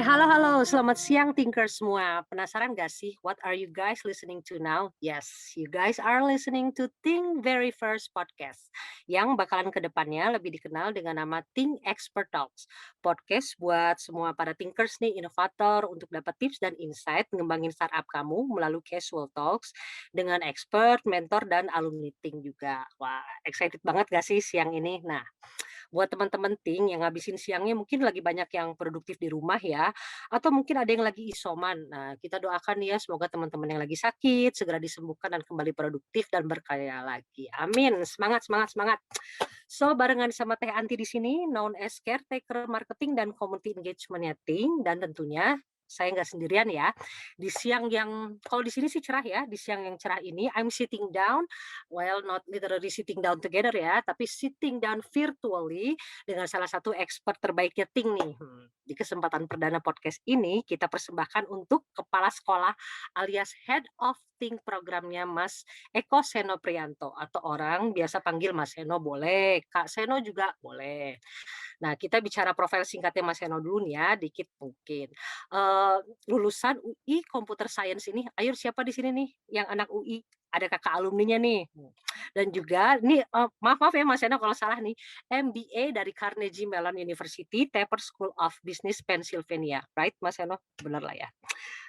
Halo, selamat siang Thinkers semua. Penasaran gak sih what are you guys listening to now? Yes, you guys are listening to Think Very First Podcast yang bakalan ke depannya lebih dikenal dengan nama Think Expert Talks. Podcast buat semua para thinkers nih, inovator untuk dapat tips dan insight ngembangin startup kamu melalui casual talks dengan expert, mentor, dan alumni Think juga. Wah, excited banget gak sih siang ini? Nah, buat teman-teman Think yang ngabisin siangnya mungkin lagi banyak yang produktif di rumah ya, atau mungkin ada yang lagi isoman. Nah, kita doakan ya semoga teman-teman yang lagi sakit segera disembuhkan dan kembali produktif dan berkarya lagi. Amin. Semangat, semangat, semangat. So, barengan sama Teh Anti di sini, known as caretaker marketing dan community engagement-nya Think, dan tentunya saya nggak sendirian ya. Di siang yang kalau di sini sih cerah ya, di siang yang cerah ini I'm sitting down, well not literally sitting down together ya, tapi sitting down virtually dengan salah satu expert terbaiknya Ting nih. Di kesempatan perdana podcast ini kita persembahkan untuk kepala sekolah alias head of Ting programnya Mas Eko Seno Prianto atau orang biasa panggil Mas Seno boleh, Kak Seno juga boleh. Nah, kita bicara profil singkatnya Mas Seno dulu nih ya, dikit mungkin. Eee, Lulusan UI Computer Science ini, ayo siapa di sini nih yang anak UI? Ada kakak alumninya nih. Dan juga nih, maaf ya Mas Seno kalau salah nih, MBA dari Carnegie Mellon University, Tepper School of Business, Pennsylvania, right Mas Seno? Bener lah ya.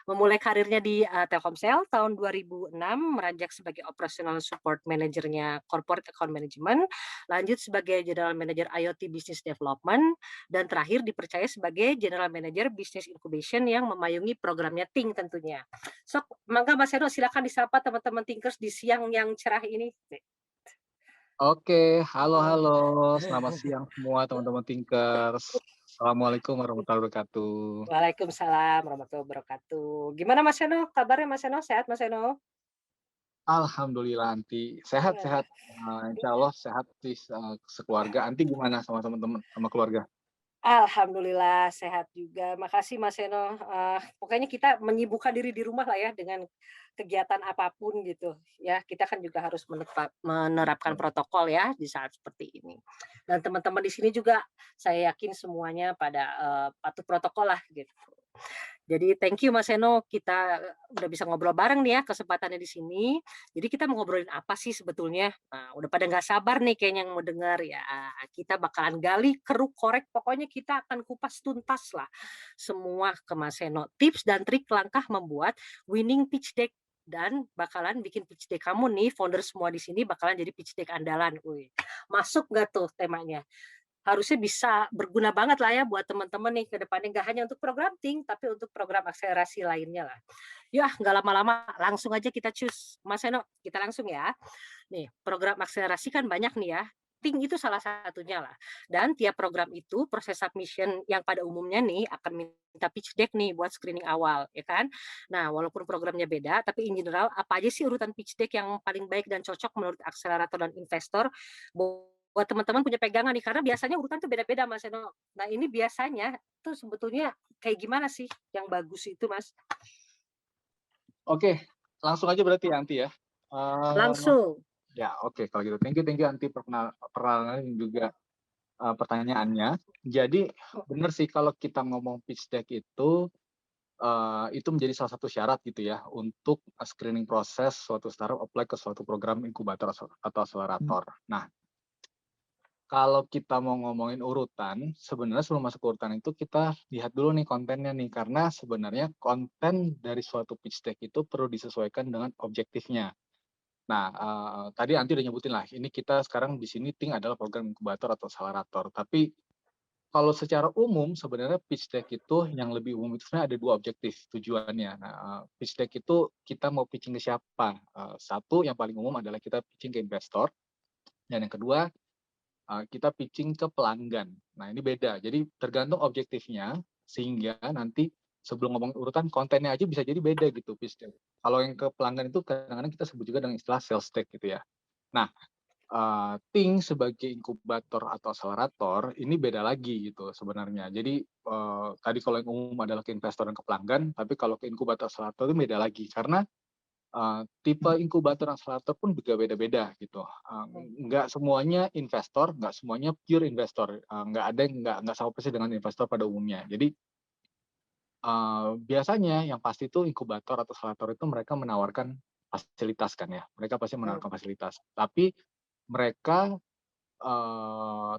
Memulai karirnya di, Telkomsel tahun 2006, meranjak sebagai Operational Support Manager-nya Corporate Account Management, lanjut sebagai General Manager IoT Business Development, dan terakhir dipercaya sebagai General Manager Business Incubation yang memayungi programnya Think tentunya. So, mangga Mas Heru silakan disapa teman-teman Thinkers di siang yang cerah ini. Oke, halo, selamat siang semua teman-teman Thinkers. Assalamualaikum warahmatullahi wabarakatuh. Waalaikumsalam warahmatullahi wabarakatuh. Gimana Mas Seno, kabarnya Mas Seno, sehat Mas Seno? Alhamdulillah Anti, sehat-sehat, insyaallah sehat sekeluarga. Anti gimana sama teman-teman, sama keluarga? Alhamdulillah sehat juga. Makasih Mas Seno, pokoknya kita menyibukkan diri di rumah lah ya dengan kegiatan apapun gitu ya. Kita kan juga harus menerapkan protokol ya di saat seperti ini. Dan teman-teman di sini juga saya yakin semuanya pada, patuh protokol lah gitu. Jadi thank you Mas Seno, kita udah bisa ngobrol bareng nih ya kesempatannya di sini. Jadi kita mau ngobrolin apa sih sebetulnya? Nah, udah pada nggak sabar nih kayaknya yang mau dengar ya. Kita bakalan gali, keruk, korek, pokoknya kita akan kupas tuntas lah semua ke Mas Seno. Tips dan trik langkah membuat winning pitch deck dan bakalan bikin pitch deck kamu nih, founder semua di sini bakalan jadi pitch deck andalan. Wih, masuk nggak tuh temanya? Harusnya bisa berguna banget lah ya buat teman-teman nih ke depannya, nggak hanya untuk program Think, tapi untuk program akselerasi lainnya lah. Yah, nggak lama-lama, langsung aja kita cus. Mas Seno, kita langsung ya. Nih, program akselerasi kan banyak nih ya. Think itu salah satunya lah. Dan tiap program itu proses submission yang pada umumnya nih akan minta pitch deck nih buat screening awal, ya kan? Nah, walaupun programnya beda, tapi in general apa aja sih urutan pitch deck yang paling baik dan cocok menurut akselerator dan investor buat teman-teman punya pegangan nih, karena biasanya urutan tuh beda-beda Mas Eno. Nah, ini biasanya tuh sebetulnya kayak gimana sih yang bagus itu, Mas? Oke, langsung aja berarti ya Anti ya. Eee, Langsung. ya oke kalau gitu. Thank you Anti perkenalan dan juga, pertanyaannya. Jadi bener sih kalau kita ngomong pitch deck itu menjadi salah satu syarat gitu ya untuk screening proses suatu startup apply ke suatu program inkubator atau akselerator. Nah, kalau kita mau ngomongin urutan, sebenarnya sebelum masuk ke urutan itu kita lihat dulu nih kontennya nih, karena sebenarnya konten dari suatu pitch deck itu perlu disesuaikan dengan objektifnya. Nah, tadi Anti udah nyebutin lah, ini kita sekarang di sini Think adalah program inkubator atau akselerator. Tapi kalau secara umum sebenarnya pitch deck itu yang lebih umum itu sebenarnya ada dua objektif tujuannya. Nah, pitch deck itu kita mau pitching ke siapa? Satu yang paling umum adalah kita pitching ke investor, dan yang kedua kita pitching ke pelanggan. Nah, ini beda. Jadi tergantung objektifnya, sehingga nanti sebelum ngomong urutan kontennya aja bisa jadi beda gitu pitch-nya. Kalau yang ke pelanggan itu kadang-kadang kita sebut juga dengan istilah sales deck gitu ya. Nah, Think sebagai inkubator atau akselerator ini beda lagi gitu sebenarnya. Jadi tadi kalau yang umum adalah ke investor dan ke pelanggan, tapi kalau ke inkubator akselerator itu beda lagi karena tipe inkubator akselerator pun juga beda-beda gitu, nggak semuanya investor, nggak semuanya pure investor, nggak ada yang nggak sama persis dengan investor pada umumnya. Jadi Biasanya yang pasti itu inkubator atau akselerator itu mereka menawarkan fasilitas kan ya, mereka pasti Mmm, menawarkan fasilitas. Tapi mereka,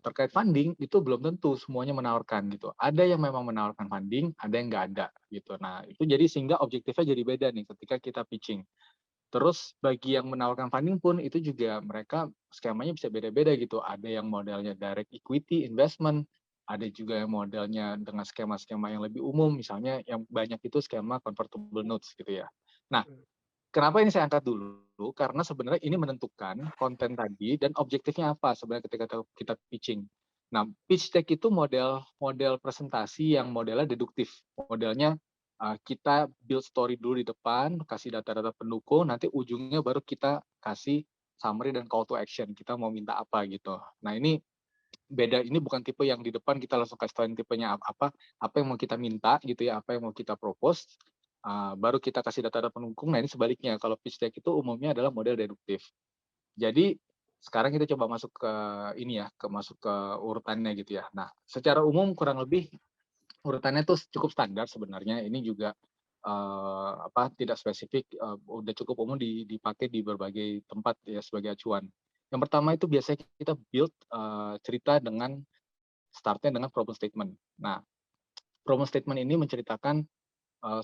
terkait funding itu belum tentu semuanya menawarkan gitu. Ada yang memang menawarkan funding, ada yang nggak ada gitu. Nah itu jadi sehingga objektifnya jadi beda nih ketika kita pitching. Terus bagi yang menawarkan funding pun itu juga mereka skemanya bisa beda-beda gitu. Ada yang modelnya direct equity investment, ada juga yang modelnya dengan skema-skema yang lebih umum, misalnya yang banyak itu skema convertible notes gitu ya. Nah, mhm. kenapa ini saya angkat dulu? Karena sebenarnya ini menentukan konten tadi dan objektifnya apa sebenarnya ketika kita pitching. Nah, pitch deck itu model model presentasi yang modelnya deduktif. Modelnya kita build story dulu di depan, kasih data-data pendukung, nanti ujungnya baru kita kasih summary dan call to action. Kita mau minta apa gitu. Nah, ini beda, ini bukan tipe yang di depan kita langsung kasih tahuin tipenya apa yang mau kita minta gitu ya, apa yang mau kita propose, baru kita kasih data-data pendukung. Nah ini sebaliknya, kalau pitch deck itu umumnya adalah model deduktif. Jadi sekarang kita coba masuk ke ini ya, masuk ke urutannya gitu ya. Nah secara umum kurang lebih urutannya tuh cukup standar sebenarnya. Ini juga tidak spesifik, udah cukup umum dipakai di berbagai tempat ya sebagai acuan. Yang pertama itu biasanya kita build cerita dengan startnya dengan problem statement. Nah, problem statement ini menceritakan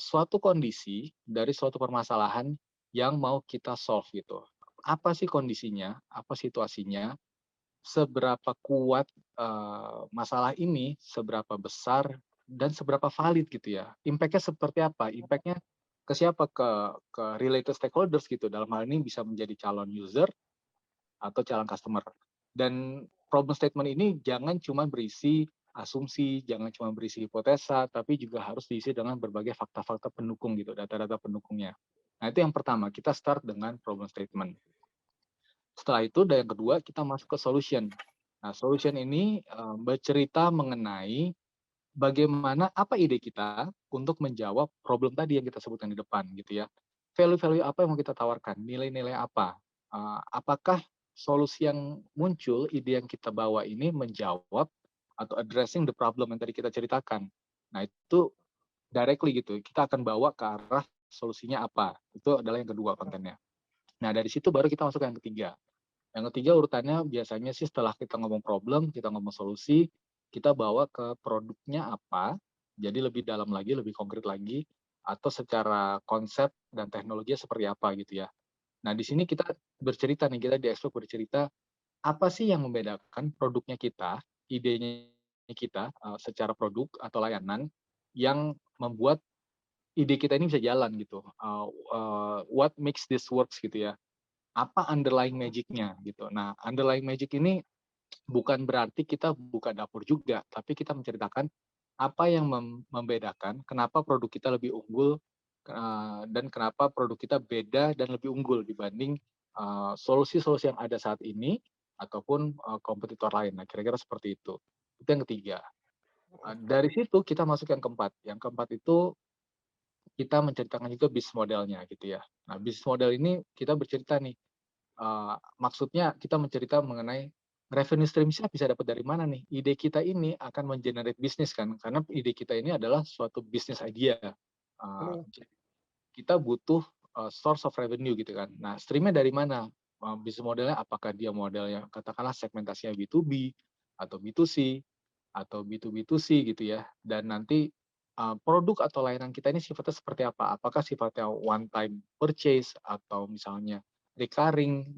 suatu kondisi dari suatu permasalahan yang mau kita solve gitu. Apa sih kondisinya? Apa situasinya? Seberapa kuat masalah ini? Seberapa besar dan seberapa valid gitu ya? Impact-nya seperti apa? Impact-nya ke siapa? Ke related stakeholders gitu. Dalam hal ini bisa menjadi calon user atau calon customer. Dan problem statement ini jangan cuma berisi asumsi, jangan cuma berisi hipotesa, tapi juga harus diisi dengan berbagai fakta-fakta pendukung gitu, data-data pendukungnya. Nah, itu yang pertama, kita start dengan problem statement. Setelah itu, dan yang kedua, kita masuk ke solution. Nah, solution ini bercerita mengenai bagaimana apa ide kita untuk menjawab problem tadi yang kita sebutkan di depan gitu ya. Value-value apa yang mau kita tawarkan, nilai-nilai apa. Apakah solusi yang muncul, ide yang kita bawa ini menjawab atau addressing the problem yang tadi kita ceritakan. Nah, itu directly gitu, kita akan bawa ke arah solusinya apa. Itu adalah yang kedua kontennya. Nah, dari situ baru kita masuk ke yang ketiga. Yang ketiga urutannya biasanya sih setelah kita ngomong problem, kita ngomong solusi, kita bawa ke produknya apa, jadi lebih dalam lagi, lebih konkret lagi, atau secara konsep dan teknologinya seperti apa gitu ya. Nah di sini kita bercerita nih, kita di Expo bercerita, apa sih yang membedakan produknya kita, idenya kita, secara produk atau layanan, yang membuat ide kita ini bisa jalan gitu, what makes this works gitu ya, apa underlying magic-nya gitu. Nah, underlying magic ini bukan berarti kita buka dapur juga, tapi kita menceritakan apa yang membedakan, kenapa produk kita lebih unggul, dan kenapa produk kita beda dan lebih unggul dibanding solusi-solusi yang ada saat ini ataupun kompetitor lain. Nah, kira-kira seperti itu. Itu yang ketiga. Dari situ kita masuk yang keempat. Yang keempat itu kita menceritakan juga bisnis modelnya gitu ya. Nah, bisnis model ini kita bercerita nih, maksudnya kita mencerita mengenai revenue stream-nya bisa dapat dari mana nih? Ide kita ini akan men-generate bisnis kan, karena ide kita ini adalah suatu bisnis idea. Mmm, Kita butuh source of revenue gitu kan. Nah, stream-nya dari mana? Bisnis modelnya apakah dia modelnya katakanlah segmentasinya B2B atau B2C atau B2B2C gitu ya. Dan nanti produk atau layanan kita ini sifatnya seperti apa? Apakah sifatnya one time purchase atau misalnya recurring,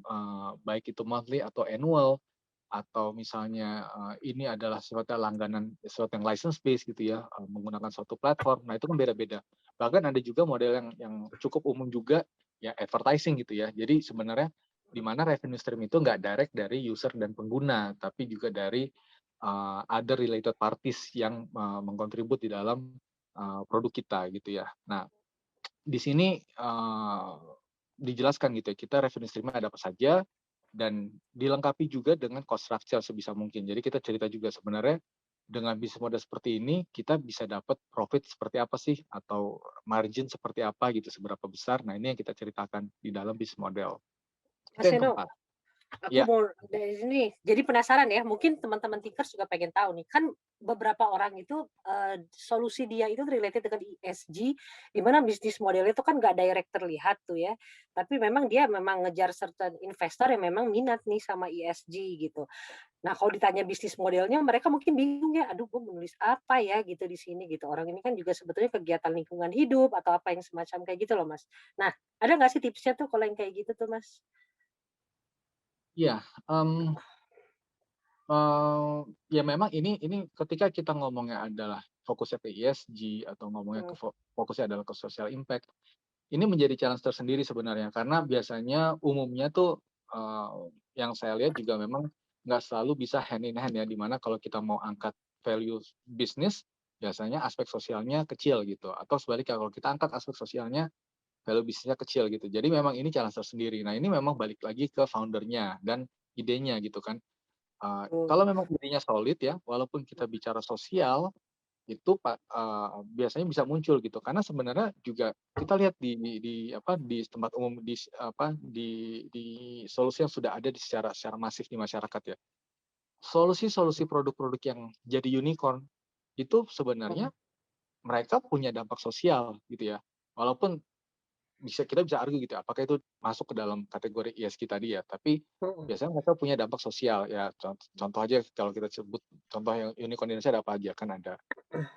baik itu monthly atau annual, atau misalnya ini adalah sifatnya langganan, sesuatu yang license based gitu ya, menggunakan suatu platform. Nah, itu kan beda-beda. Bahkan ada juga model yang cukup umum juga ya advertising gitu ya. Jadi sebenarnya di mana revenue stream itu nggak direct dari user dan pengguna, tapi juga dari other related parties yang mengkontribut di dalam produk kita gitu ya. Nah, di sini dijelaskan gitu ya, kita revenue stream-nya ada apa saja, dan dilengkapi juga dengan cost structure sebisa mungkin. Jadi kita cerita juga sebenarnya dengan bisnis model seperti ini, kita bisa dapat profit seperti apa sih, atau margin seperti apa gitu, seberapa besar. Nah ini yang kita ceritakan di dalam bisnis model. Itu Mas yang Seno, keempat. Aku Iya, mau dari sini, jadi penasaran ya, mungkin teman-teman Tinkers juga pengen tahu nih, kan beberapa orang itu, solusi dia itu related dengan ESG, di mana bisnis modelnya itu kan nggak direct terlihat tuh ya, tapi memang dia memang ngejar certain investor yang memang minat nih sama ESG gitu. Nah, kalau ditanya bisnis modelnya mereka mungkin bingung ya, "Aduh gue menulis apa ya gitu di sini," gitu. Orang ini kan juga sebetulnya kegiatan lingkungan hidup atau apa yang semacam kayak gitu loh, Mas. Nah, ada nggak sih tipsnya tuh kalau yang kayak gitu tuh, Mas? iya, mmm, ya memang ini ketika kita ngomongnya adalah fokusnya ke ESG atau ngomongnya Mhm, fokusnya adalah ke social impact, ini menjadi challenge tersendiri sebenarnya karena biasanya umumnya tuh, yang saya lihat juga memang nggak selalu bisa hand in hand ya, di mana kalau kita mau angkat value bisnis, biasanya aspek sosialnya kecil gitu, atau sebaliknya kalau kita angkat aspek sosialnya, value bisnisnya kecil gitu. Jadi memang ini challenge tersendiri. Nah, ini memang balik lagi ke founder-nya dan idenya gitu kan. betul. Kalau memang idenya solid ya, walaupun kita bicara sosial, itu biasanya bisa muncul gitu. Karena sebenarnya juga kita lihat di tempat umum, di solusi yang sudah ada secara secara masif di masyarakat ya. Solusi-solusi produk-produk yang jadi unicorn, itu sebenarnya Mhm, mereka punya dampak sosial gitu ya. Walaupun kita bisa argue gitu ya, apakah itu masuk ke dalam kategori ESG tadi ya, tapi mhm. biasanya mereka punya dampak sosial ya, contoh aja kalau kita sebut contoh yang unicorn Indonesia ada apa aja, kan ada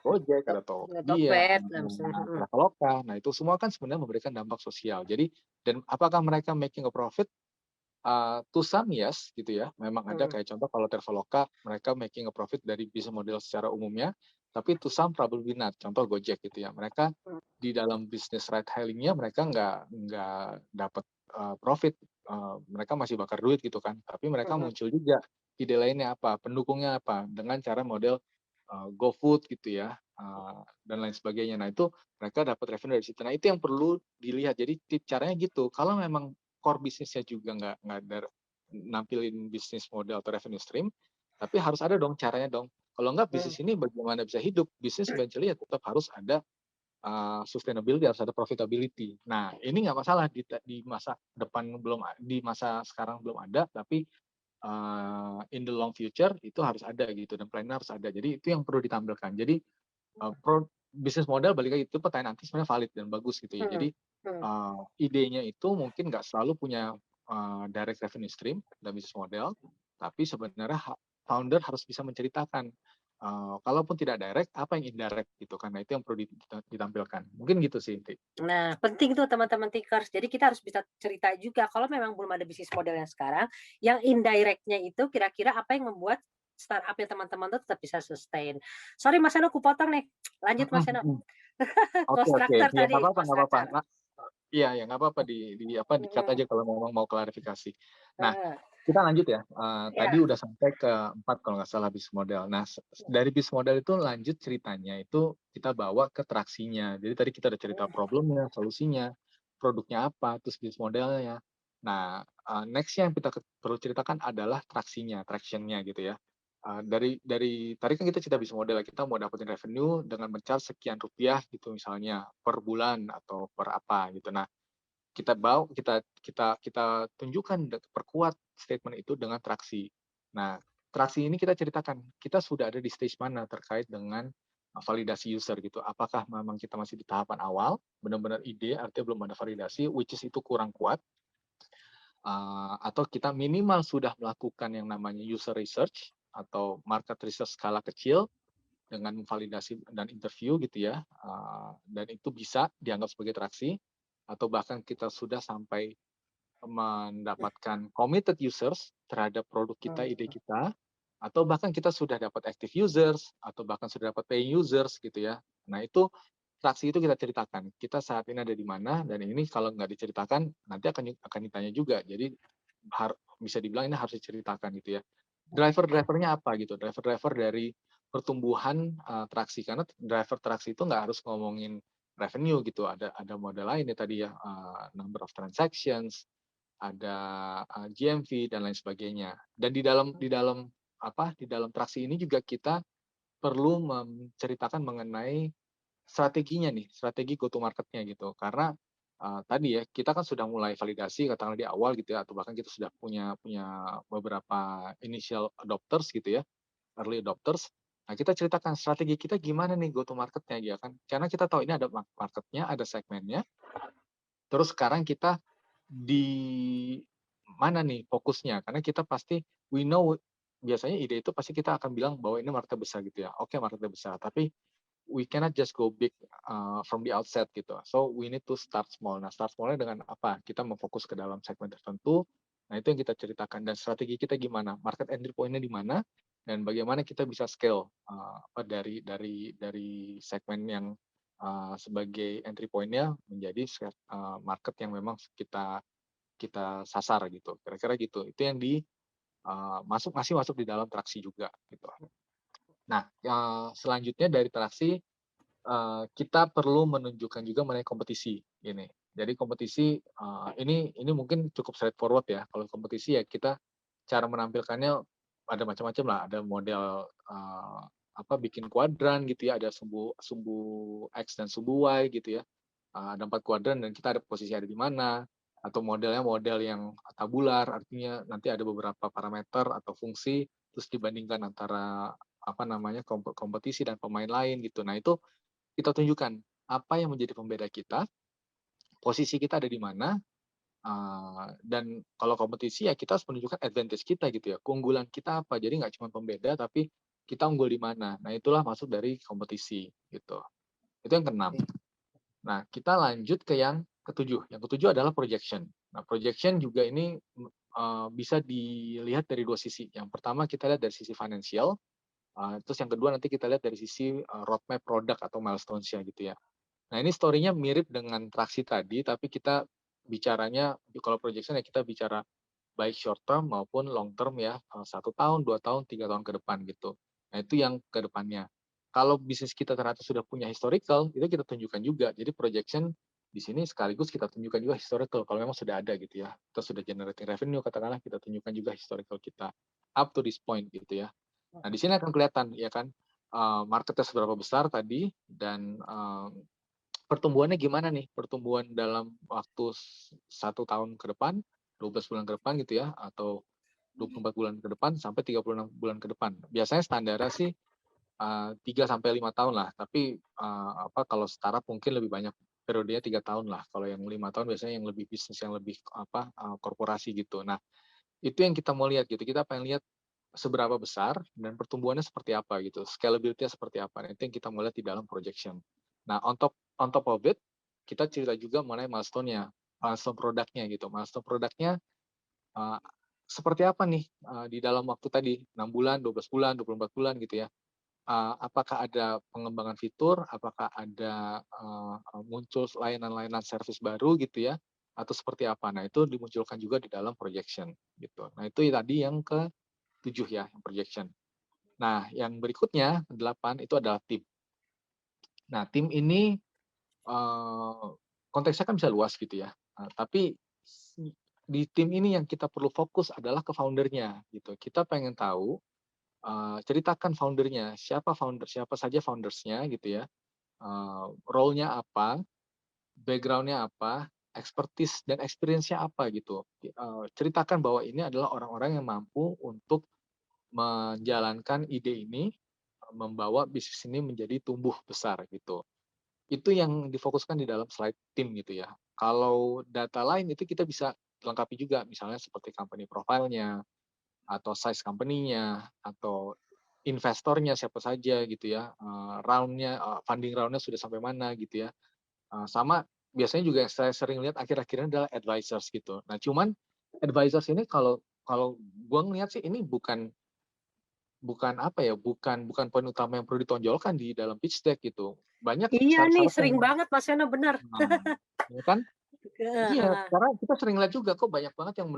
Gojek, To ada Tokopedia, Tokped, mhm, ada Traveloka. Nah, itu semua kan sebenarnya memberikan dampak sosial. Jadi dan apakah mereka making a profit? To some yes, gitu ya. Memang ada mhm, kayak contoh kalau Traveloka, mereka making a profit dari bisnis model secara umumnya, tapi to some probably not. Contoh Gojek gitu ya. Mereka mhm, di dalam bisnis ride hailing-nya mereka nggak dapat, profit, mereka masih bakar duit gitu kan. Tapi mereka mhm, muncul juga ide lainnya apa, pendukungnya apa, dengan cara model, GoFood gitu ya, dan lain sebagainya. Nah, itu mereka dapat revenue dari situ. Nah, itu yang perlu dilihat. Jadi caranya gitu, kalau memang core bisnisnya juga nggak ada nampilin bisnis model atau revenue stream, tapi harus ada dong caranya dong. Kalau nggak mhm. bisnis ini bagaimana bisa hidup? Bisnis eventually ya tetap harus ada, sustainability, harus ada profitability. Nah, ini nggak masalah di masa depan di masa sekarang belum ada, tapi, in the long future itu harus ada gitu dan plan harus ada. Jadi itu yang perlu ditampilkan. Jadi, bisnis model balik lagi itu pertanyaan nanti sebenarnya valid dan bagus gitu ya. Jadi, Mhm, mhm, idenya itu mungkin nggak selalu punya, direct revenue stream dan bisnis model, tapi sebenarnya founder harus bisa menceritakan, kalaupun tidak direct, apa yang indirect gitu, karena itu yang perlu ditampilkan. Mungkin gitu sih, inti. nah, penting tuh teman-teman Tinkers. Jadi kita harus bisa cerita juga kalau memang belum ada bisnis model yang sekarang, yang indirect-nya itu kira-kira apa yang membuat startup-nya teman-teman tuh tetap bisa sustain. Sorry Mas Eno, kupotong nih. Lanjut Mhm Mas Eno. mhm. Oke Cost oke. structure Ya nggak tadi, apa-apa cost nggak apa-apa. structure. Iya ya nggak apa-apa di-cut Mhm, aja kalau memang mau klarifikasi. Nah, heeh, kita lanjut ya, tadi iya, udah sampai ke 4 kalau nggak salah bisnis model. Nah, dari bisnis model itu lanjut ceritanya itu kita bawa ke traksinya. Jadi tadi kita udah cerita mhm, problemnya, solusinya, produknya apa, terus bisnis modelnya. Nah, next-nya yang kita perlu ceritakan adalah traksinya, traction-nya gitu ya. Dari tadi kan kita cerita bisnis model ya, kita mau dapetin revenue dengan men-charge sekian rupiah gitu misalnya per bulan atau per apa gitu. Nah, kita tunjukkan perkuat statement itu dengan traksi. Nah, traksi ini kita ceritakan, kita sudah ada di stage mana terkait dengan, validasi user gitu. Apakah memang kita masih di tahapan awal, benar-benar ide, artinya belum ada validasi, which is itu kurang kuat, atau kita minimal sudah melakukan yang namanya user research atau market research skala kecil dengan validasi dan interview gitu ya, dan itu bisa dianggap sebagai traksi, atau bahkan kita sudah sampai mendapatkan committed users terhadap produk kita, ide mhm, kita, atau bahkan kita sudah dapat active users, atau bahkan sudah dapat paying users gitu ya. Nah itu, traksi itu kita ceritakan, kita saat ini ada di mana, dan ini kalau nggak diceritakan nanti akan ditanya juga. Jadi bisa dibilang ini harus diceritakan gitu ya. Driver-drivernya apa gitu, driver-driver dari pertumbuhan, traksi, karena driver traksi itu nggak harus ngomongin revenue gitu, ada model lain ya tadi ya, number of transactions, ada, GMV dan lain sebagainya. Dan di dalam traksi ini juga kita perlu menceritakan mengenai strateginya nih, strategi go to market-nya gitu. Karena, tadi ya, kita kan sudah mulai validasi katakanlah di awal gitu ya, atau bahkan kita sudah punya punya beberapa initial adopters gitu ya, early adopters. Nah, kita ceritakan strategi kita gimana nih go to market-nya ya kan. Karena kita tahu ini ada market-nya, ada segmennya, terus sekarang kita di mana nih fokusnya, karena kita pasti we know biasanya ide itu pasti kita akan bilang bahwa ini market besar gitu ya. Oke, market besar, tapi we cannot just go big from the outset gitu. So we need to start small. Nah, start small-nya dengan apa? Kita memfokus ke dalam segmen tertentu. Nah, itu yang kita ceritakan dan strategi kita gimana, market entry point-nya di mana, dan bagaimana kita bisa scale dari segmen yang sebagai entry point-nya menjadi market yang memang kita kita sasar gitu. Kira-kira gitu. Itu yang masih masuk di dalam traksi juga gitu. Nah, selanjutnya dari traksi kita perlu menunjukkan juga mengenai kompetisi ini. Jadi kompetisi ini mungkin cukup straightforward ya. Kalau kompetisi ya kita cara menampilkannya ada macam-macam lah. Ada model bikin kuadran gitu ya. Ada sumbu sumbu X dan sumbu Y gitu ya. Ada 4 kuadran dan kita ada posisi ada di mana. Atau modelnya model yang tabular, artinya nanti ada beberapa parameter atau fungsi terus dibandingkan antara kompetisi dan pemain lain gitu. Nah itu kita tunjukkan apa yang menjadi pembeda kita, posisi kita ada di mana, dan kalau kompetisi ya kita harus menunjukkan advantage kita gitu ya, keunggulan kita apa. Jadi nggak cuma pembeda, tapi kita unggul di mana. Nah itulah masuk dari kompetisi gitu. Itu yang keenam. Nah kita lanjut ke yang ketujuh. Yang ketujuh adalah projection. Nah projection juga ini bisa dilihat dari dua sisi. Yang pertama kita lihat dari sisi financial, terus yang kedua nanti kita lihat dari sisi roadmap produk atau milestones-nya gitu ya. Nah, ini story-nya mirip dengan traksi tadi, tapi kita bicaranya kalau projection ya kita bicara baik short term maupun long term ya, 1 tahun, 2 tahun, 3 tahun ke depan gitu. Nah, itu yang ke depannya. Kalau bisnis kita ternyata sudah punya historical, itu kita tunjukkan juga. Jadi projection di sini sekaligus kita tunjukkan juga historical kalau memang sudah ada gitu ya. Kita sudah generating revenue katakanlah kita tunjukkan juga historical kita up to this point gitu ya. Nah, di sini akan kelihatan ya kan marketnya seberapa besar tadi dan pertumbuhannya gimana nih? Pertumbuhan dalam waktu 1 tahun ke depan, 12 bulan ke depan gitu ya, atau 24 bulan ke depan sampai 36 bulan ke depan. Biasanya standarnya sih 3 sampai 5 tahun lah, tapi kalau startup mungkin lebih banyak periodenya 3 tahun lah. Kalau yang 5 tahun biasanya yang lebih bisnis yang lebih korporasi gitu. Nah, itu yang kita mau lihat gitu. Kita pengen lihat seberapa besar dan pertumbuhannya seperti apa gitu, scalability-nya seperti apa. Nah, itu yang kita mau lihat di dalam projection. Nah, on top of it, kita cerita juga mengenai milestone-nya, milestone produknya gitu. Milestone produknya uh, seperti apa nih di dalam waktu tadi 6 bulan, 12 bulan, 24 bulan gitu ya. Apakah ada pengembangan fitur, apakah ada muncul layanan-layanan service baru gitu ya, atau seperti apa. Nah, itu dimunculkan juga di dalam projection gitu. Nah, itu tadi yang ke-7 ya, yang projection. Nah, yang berikutnya 8 itu adalah tim. Nah, tim ini konteksnya kan bisa luas gitu ya. Tapi di tim ini yang kita perlu fokus adalah ke founder-nya gitu. Kita pengen tahu, ceritakan founder-nya, siapa saja founders-nya gitu ya, role-nya apa, background-nya apa, expertise dan experience-nya apa gitu. Ceritakan bahwa ini adalah orang-orang yang mampu untuk menjalankan ide ini, membawa bisnis ini menjadi tumbuh besar gitu. Itu yang difokuskan di dalam slide tim gitu ya. Kalau data lain itu kita bisa lengkapi juga, misalnya seperti company profile-nya, atau size company-nya, atau investornya siapa saja gitu ya, funding round-nya sudah sampai mana gitu ya. Sama biasanya juga yang saya sering lihat akhir-akhir ini adalah advisors gitu. Nah cuman advisors ini kalau kalau gue ngelihat sih ini bukan bukan apa ya, bukan bukan poin utama yang perlu ditonjolkan di dalam pitch deck gitu. Banyak Iya nih, startup sering yang banget Mas Yono, bener. ya kan? Heeh Iya, heeh. karena kita sering lihat juga kok banyak banget yang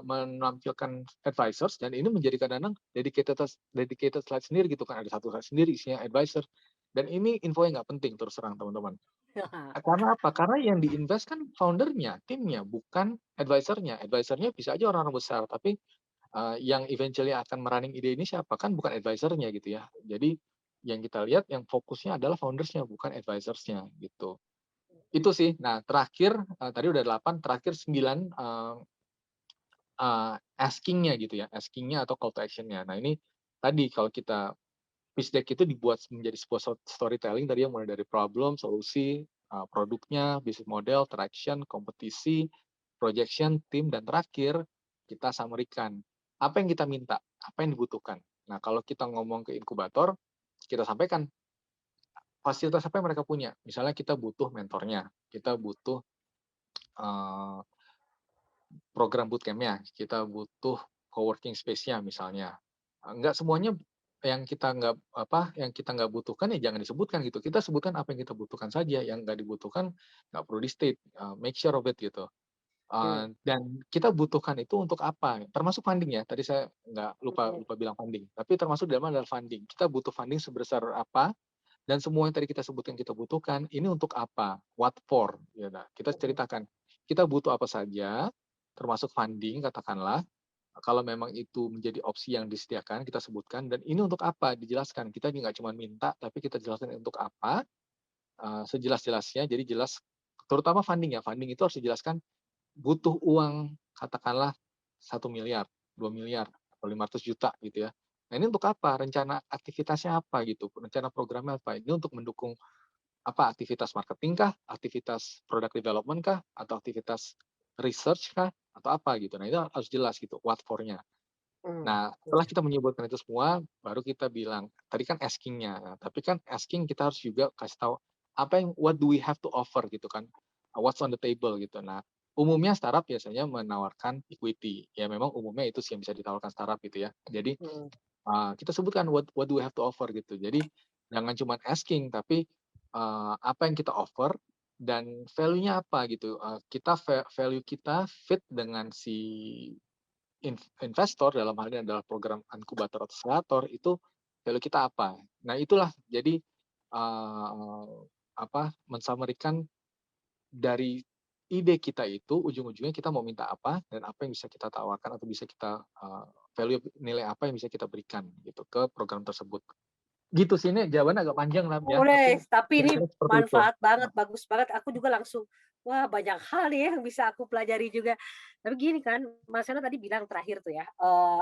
menampilkan advisors dan ini menjadi kadang-kadang dedicated slide sendiri gitu kan, ada satu slide sendiri isinya advisor dan ini info yang nggak penting terus terang teman-teman. Karena apa? Karena yang diinvest kan foundernya, timnya, bukan advisornya. Advisornya bisa aja orang-orang besar, tapi yang eventually akan merunning ide ini siapa? Kan bukan advisornya gitu ya. Jadi yang kita lihat yang fokusnya adalah foundersnya bukan advisorsnya gitu. Itu sih. Nah terakhir, tadi udah 8, terakhir 9, asking-nya gitu ya, asking-nya atau call to action-nya. Nah ini tadi kalau kita pitch deck itu dibuat menjadi sebuah storytelling tadi yang mulai dari problem, solusi, produknya, bisnis model, traction, kompetisi, projection, tim, dan terakhir kita summary-kan. Apa yang kita minta, apa yang dibutuhkan. Nah kalau kita ngomong ke inkubator, kita sampaikan fasilitas apa yang mereka punya. Misalnya kita butuh mentornya, kita butuh eee, program bootcamp-nya, kita butuh co-working space-nya misalnya. Enggak semuanya yang kita nggak butuhkan ya jangan disebutkan gitu. Kita sebutkan apa yang kita butuhkan saja, yang nggak dibutuhkan nggak perlu di-state, make sure of it gitu. Mmm, Dan kita butuhkan itu untuk apa, termasuk funding ya, tadi saya nggak lupa mhm, lupa bilang funding, tapi termasuk di dalamnya adalah funding. Kita butuh funding sebesar apa, dan semua yang tadi kita sebutkan kita butuhkan, ini untuk apa? What for? Ya, nah, kita mhm, ceritakan, kita butuh apa saja, termasuk funding katakanlah, kalau memang itu menjadi opsi yang disediakan, kita sebutkan, dan ini untuk apa? Dijelaskan. Kita nggak cuma minta, tapi kita jelaskan untuk apa, sejelas-jelasnya, jadi jelas, terutama funding ya, funding itu harus dijelaskan butuh uang katakanlah 1 miliar, 2 miliar, atau 500 juta gitu ya. Nah ini untuk apa? Rencana aktivitasnya apa gitu, rencana programnya apa? Ini untuk mendukung apa, aktivitas marketing kah, aktivitas product development kah, atau aktivitas research kah, atau apa gitu. Nah itu harus jelas gitu, what for-nya. mmm, Nah setelah iya, kita menyebutkan itu semua, baru kita bilang, tadi kan asking-nya, nah, tapi kan asking kita harus juga kasih tahu, apa yang what do we have to offer gitu kan, what's on the table gitu. Nah, umumnya startup biasanya menawarkan equity, ya memang umumnya itu sih yang bisa ditawarkan startup gitu ya. Jadi, mhm, kita sebutkan what do we have to offer gitu. Jadi, jangan cuma asking, tapi, apa yang kita offer dan value-nya apa gitu, kita value kita fit dengan si investor, dalam hal ini adalah program inkubator atau akselerator, itu value kita apa. Nah itulah jadi, men-summary-kan dari ide kita itu ujung-ujungnya kita mau minta apa dan apa yang bisa kita tawarkan atau bisa kita, value nilai apa yang bisa kita berikan gitu ke program tersebut. Gitu sih, ini jawabannya agak panjang Lam ya, boleh, tapi tapi ini kira-kira seperti itu. manfaat banget, Nah, bagus banget, aku juga langsung, wah banyak hal nih ya yang bisa aku pelajari juga. Tapi gini kan, Mas Yono tadi bilang terakhir tuh ya,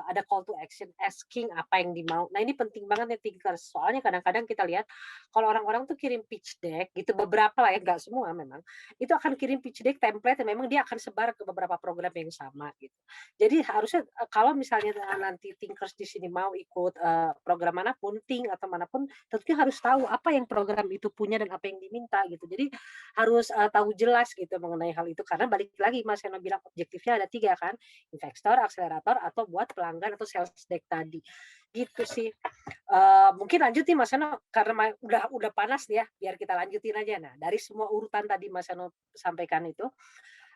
ada call to action, asking apa yang dimau. Nah ini penting banget nih thinkers, soalnya kadang-kadang kita lihat kalau orang-orang tuh kirim pitch deck gitu, beberapa lah ya, nggak semua memang, itu akan kirim pitch deck template yang memang dia akan sebar ke beberapa program yang sama gitu. Jadi harusnya, kalau misalnya, nanti thinkers di sini mau ikut, program manapun, think atau manapun, tentunya harus tahu apa yang program itu punya dan apa yang diminta gitu. Jadi harus, tahu jelas gitu mengenai hal itu karena balik lagi Mas Yano bilang objektifnya ada 3 kan, investor, akselerator, atau buat pelanggan atau sales deck tadi, gitu sih. Mungkin lanjut nih Mas Yano karena udah panas nih ya, biar kita lanjutin aja. Nah dari semua urutan tadi Mas Yano sampaikan itu,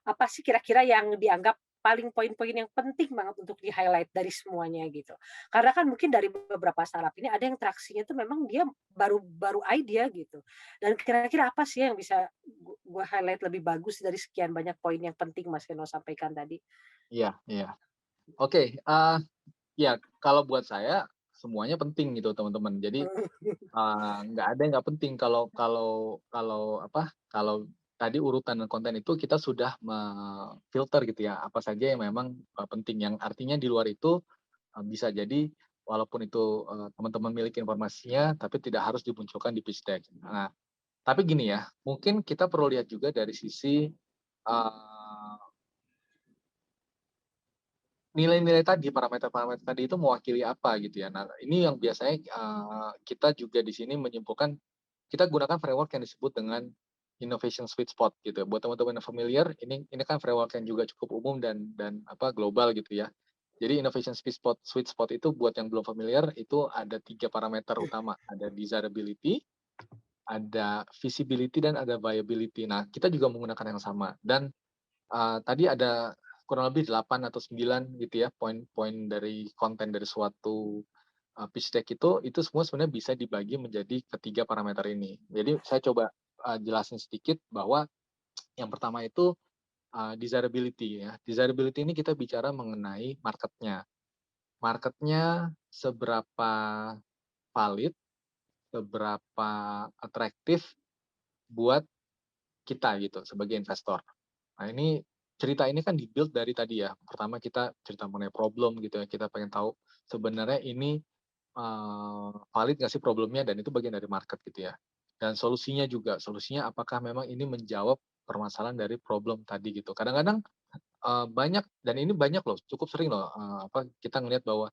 apa sih kira-kira yang dianggap paling poin-poin yang penting banget untuk di-highlight dari semuanya gitu? Karena kan mungkin dari beberapa startup ini ada yang traksinya tuh memang dia baru baru idea gitu. Dan kira-kira apa sih yang bisa gua highlight lebih bagus dari sekian banyak poin yang penting Mas Vino sampaikan tadi? iya iya. Oke, ya kalau buat saya semuanya penting gitu teman-teman. Jadi, nggak ada yang nggak penting kalau kalau kalau apa, kalau tadi urutan dan konten itu kita sudah filter gitu ya, apa saja yang memang, penting, yang artinya di luar itu, bisa jadi walaupun itu, teman-teman miliki informasinya, tapi tidak harus dimunculkan di pitch deck. Nah, tapi gini ya, mungkin kita perlu lihat juga dari sisi, eee, nilai-nilai tadi, parameter-parameter tadi itu mewakili apa gitu ya. Nah, ini yang biasanya, kita juga di sini menyimpulkan. Kita gunakan framework yang disebut dengan innovation sweet spot gitu. Buat teman-teman yang familiar, ini kan framework yang juga cukup umum dan apa, global gitu ya. Jadi innovation sweet spot itu buat yang belum familiar, itu ada 3 parameter utama, ada desirability, ada visibility, dan ada viability. Nah, kita juga menggunakan yang sama dan, tadi ada kurang lebih 8 atau 9 gitu ya, poin-poin dari konten dari suatu pitch deck itu semua sebenarnya bisa dibagi menjadi ketiga parameter ini. Jadi saya coba, jelasin sedikit bahwa yang pertama itu, desirability ya. Desirability ini kita bicara mengenai market-nya. Market-nya seberapa valid, seberapa atraktif buat kita gitu sebagai investor. Nah ini cerita ini kan di-build dari tadi ya, pertama kita cerita mengenai problem gitu ya, kita pengen tahu sebenarnya ini valid nggak sih problemnya dan itu bagian dari market gitu ya. Dan solusinya juga, solusinya apakah memang ini menjawab permasalahan dari problem tadi gitu. Kadang-kadang, banyak dan ini banyak loh, cukup sering loh, kita ngelihat bahwa,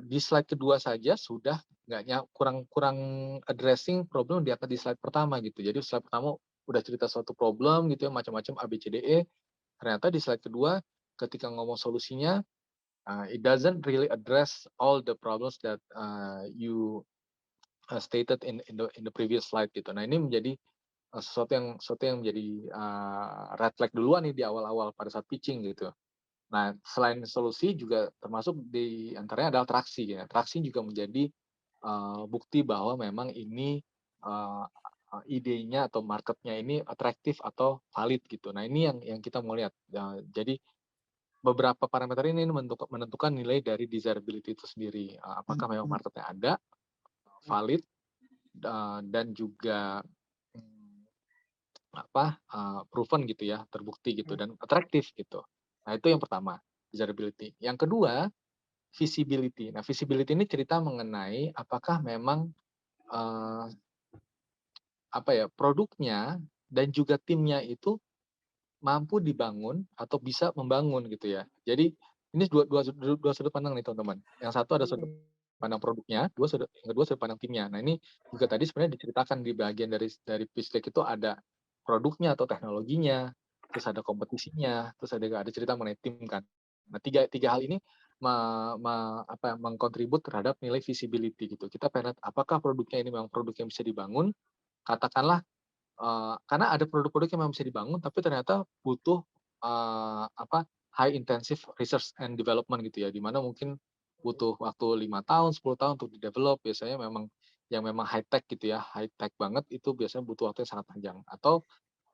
di slide kedua saja sudah nggak kurang kurang addressing problem di di slide pertama gitu. Jadi slide pertama udah cerita suatu problem gitu ya, macam-macam A, B, C, D, E, ternyata di slide kedua ketika ngomong solusinya, it doesn't really address all the problems that, you, stated in the previous slide gitu. Nah ini menjadi, sesuatu yang menjadi, red flag duluan nih di awal-awal pada saat pitching gitu. Nah selain solusi juga termasuk di antaranya adalah traksi ya. Traksi juga menjadi, bukti bahwa memang ini, eee idenya atau market-nya ini atraktif atau valid gitu. Nah ini yang kita mau lihat, jadi beberapa parameter ini menentukan nilai dari desirability itu sendiri, apakah memang market-nya ada, valid, dan juga, mmm, proven gitu ya, terbukti gitu dan atraktif gitu. Nah itu yang pertama, desirability. Yang kedua, visibility. Nah visibility ini cerita mengenai apakah memang, eee, produknya dan juga timnya itu mampu dibangun atau bisa membangun gitu ya. Jadi ini dua sudut pandang nih teman-teman. Yang satu ada sudut pandang produknya, yang kedua sudut pandang timnya. Nah ini juga tadi sebenarnya diceritakan di bagian dari pitch deck itu ada produknya atau teknologinya, terus ada kompetisinya, terus ada cerita mengenai tim kan. Nah tiga tiga hal ini mengkontribut terhadap nilai visibility gitu. Kita pengen lihat apakah produknya ini memang produk yang bisa dibangun, katakanlah. Karena ada produk-produk yang memang bisa dibangun, tapi ternyata butuh, high intensive research and development gitu ya, di mana mungkin butuh waktu 5 tahun, 10 tahun untuk di-develop, biasanya memang yang memang high tech gitu ya, high tech banget itu biasanya butuh waktu yang sangat panjang atau,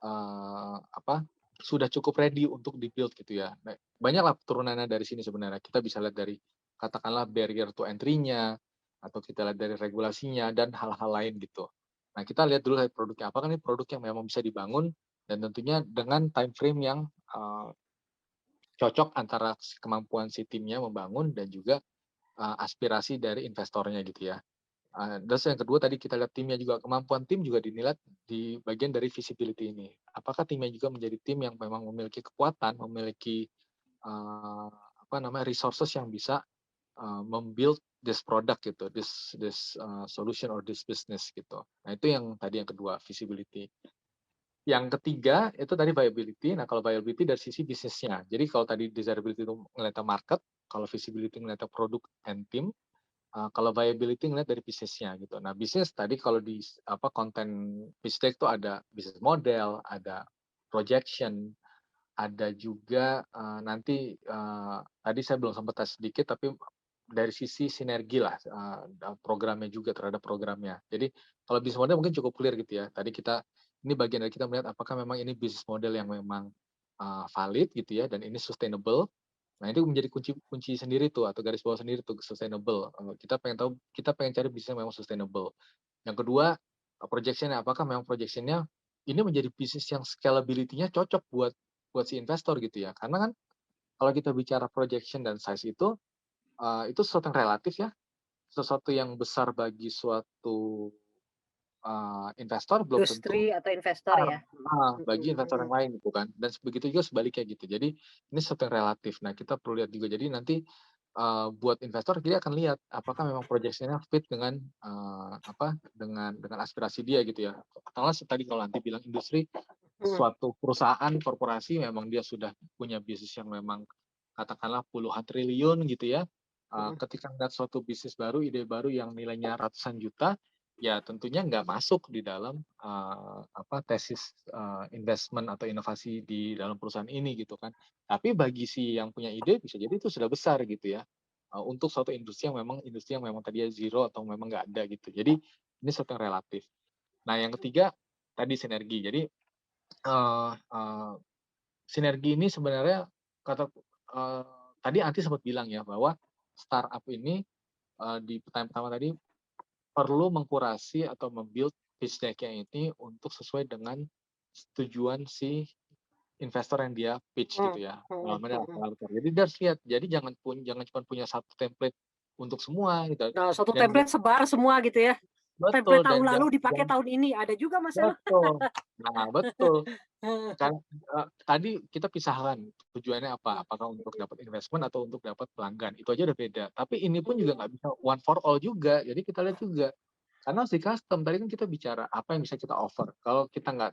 eee, apa, sudah cukup ready untuk di-build gitu ya. Nah, banyaklah turunannya dari sini sebenarnya. Kita bisa lihat dari katakanlah barrier to entry-nya, atau kita lihat dari regulasinya dan hal-hal lain gitu. Nah, kita lihat dulu dari produknya, apakah ini produk yang memang bisa dibangun dan tentunya dengan time frame yang, cocok antara kemampuan si timnya membangun dan juga, aspirasi dari investornya gitu ya. Terus yang kedua tadi kita lihat timnya juga, kemampuan tim juga dinilai di bagian dari visibility ini. Apakah timnya juga menjadi tim yang memang memiliki kekuatan, memiliki, resources yang bisa, mem-build this product gitu, this, solution or this business gitu. Nah itu yang tadi yang kedua, visibility. Yang ketiga itu tadi viability. Nah kalau viability dari sisi bisnisnya. Jadi kalau tadi desirability itu ngeliatnya market, kalau visibility ngeliatnya produk and team, kalau viability ngeliat dari bisnisnya gitu. Nah bisnis tadi kalau di konten pitch deck itu ada bisnis model, ada projection, ada juga, nanti, tadi saya belum sempat tes sedikit, tapi dari sisi sinergi lah, programnya juga terhadap programnya. Jadi kalau bisnis model mungkin cukup clear gitu ya. Tadi ini bagian dari kita melihat apakah memang ini bisnis model yang memang, valid gitu ya dan ini sustainable. Nah itu menjadi kunci kunci sendiri tuh atau garis bawah sendiri tuh sustainable, kita pengen cari bisnis yang memang sustainable. Yang kedua, projection apakah memang projection-nya ini menjadi bisnis yang scalability-nya cocok buat si investor gitu ya. Karena kan kalau kita bicara projection dan size itu sesuatu yang relatif ya, sesuatu yang besar bagi suatu, investor belum tentu Industri atau investor besar, ya? bagi Mhm investor mhm. yang lain gitu kan, dan begitu juga sebaliknya gitu. Jadi ini sesuatu yang relatif. Nah kita perlu lihat juga. Jadi nanti, buat investor dia akan lihat apakah memang projection-nya fit dengan, dengan aspirasi dia gitu ya. Katakanlah tadi kalau nanti bilang industri, Mhm suatu perusahaan korporasi memang dia sudah punya bisnis yang memang katakanlah puluhan triliun gitu ya, mhm. ketika ngeliat suatu bisnis baru, ide baru yang nilainya ratusan juta, ya tentunya nggak masuk di dalam, tesis, investment atau inovasi di dalam perusahaan ini gitu kan. Tapi bagi si yang punya ide bisa jadi itu sudah besar gitu ya, untuk suatu industri yang memang tadinya zero atau memang nggak ada gitu. Jadi ini sesuatu yang relatif. Nah yang ketiga, tadi sinergi. Jadi, eee eee, sinergi ini sebenarnya kata eee, tadi Anti sempat bilang ya bahwa startup ini, di pertanyaan pertama tadi perlu mengkurasi atau pitch deck-nya ini untuk sesuai dengan tujuan si investor yang dia pitch gitu Hmm, ya. hmm, Pengalamannya hmm. apa. Jadi dia harus lihat. Jadi jangan cuma punya satu template untuk semua gitu. Nah, satu Dan template sebar semua gitu ya. betul Template tahun dan lalu dipakai tahun ini, ada juga Mas Eno. betul. Nah, betul. Kan, tadi kita pisahkan tujuannya apa, apakah untuk dapat investment atau untuk dapat pelanggan, itu aja udah beda. Tapi ini pun juga nggak bisa one for all juga, jadi kita lihat juga. Karena harus di-custom, tadi kan kita bicara apa yang bisa kita offer. Kalau kita nggak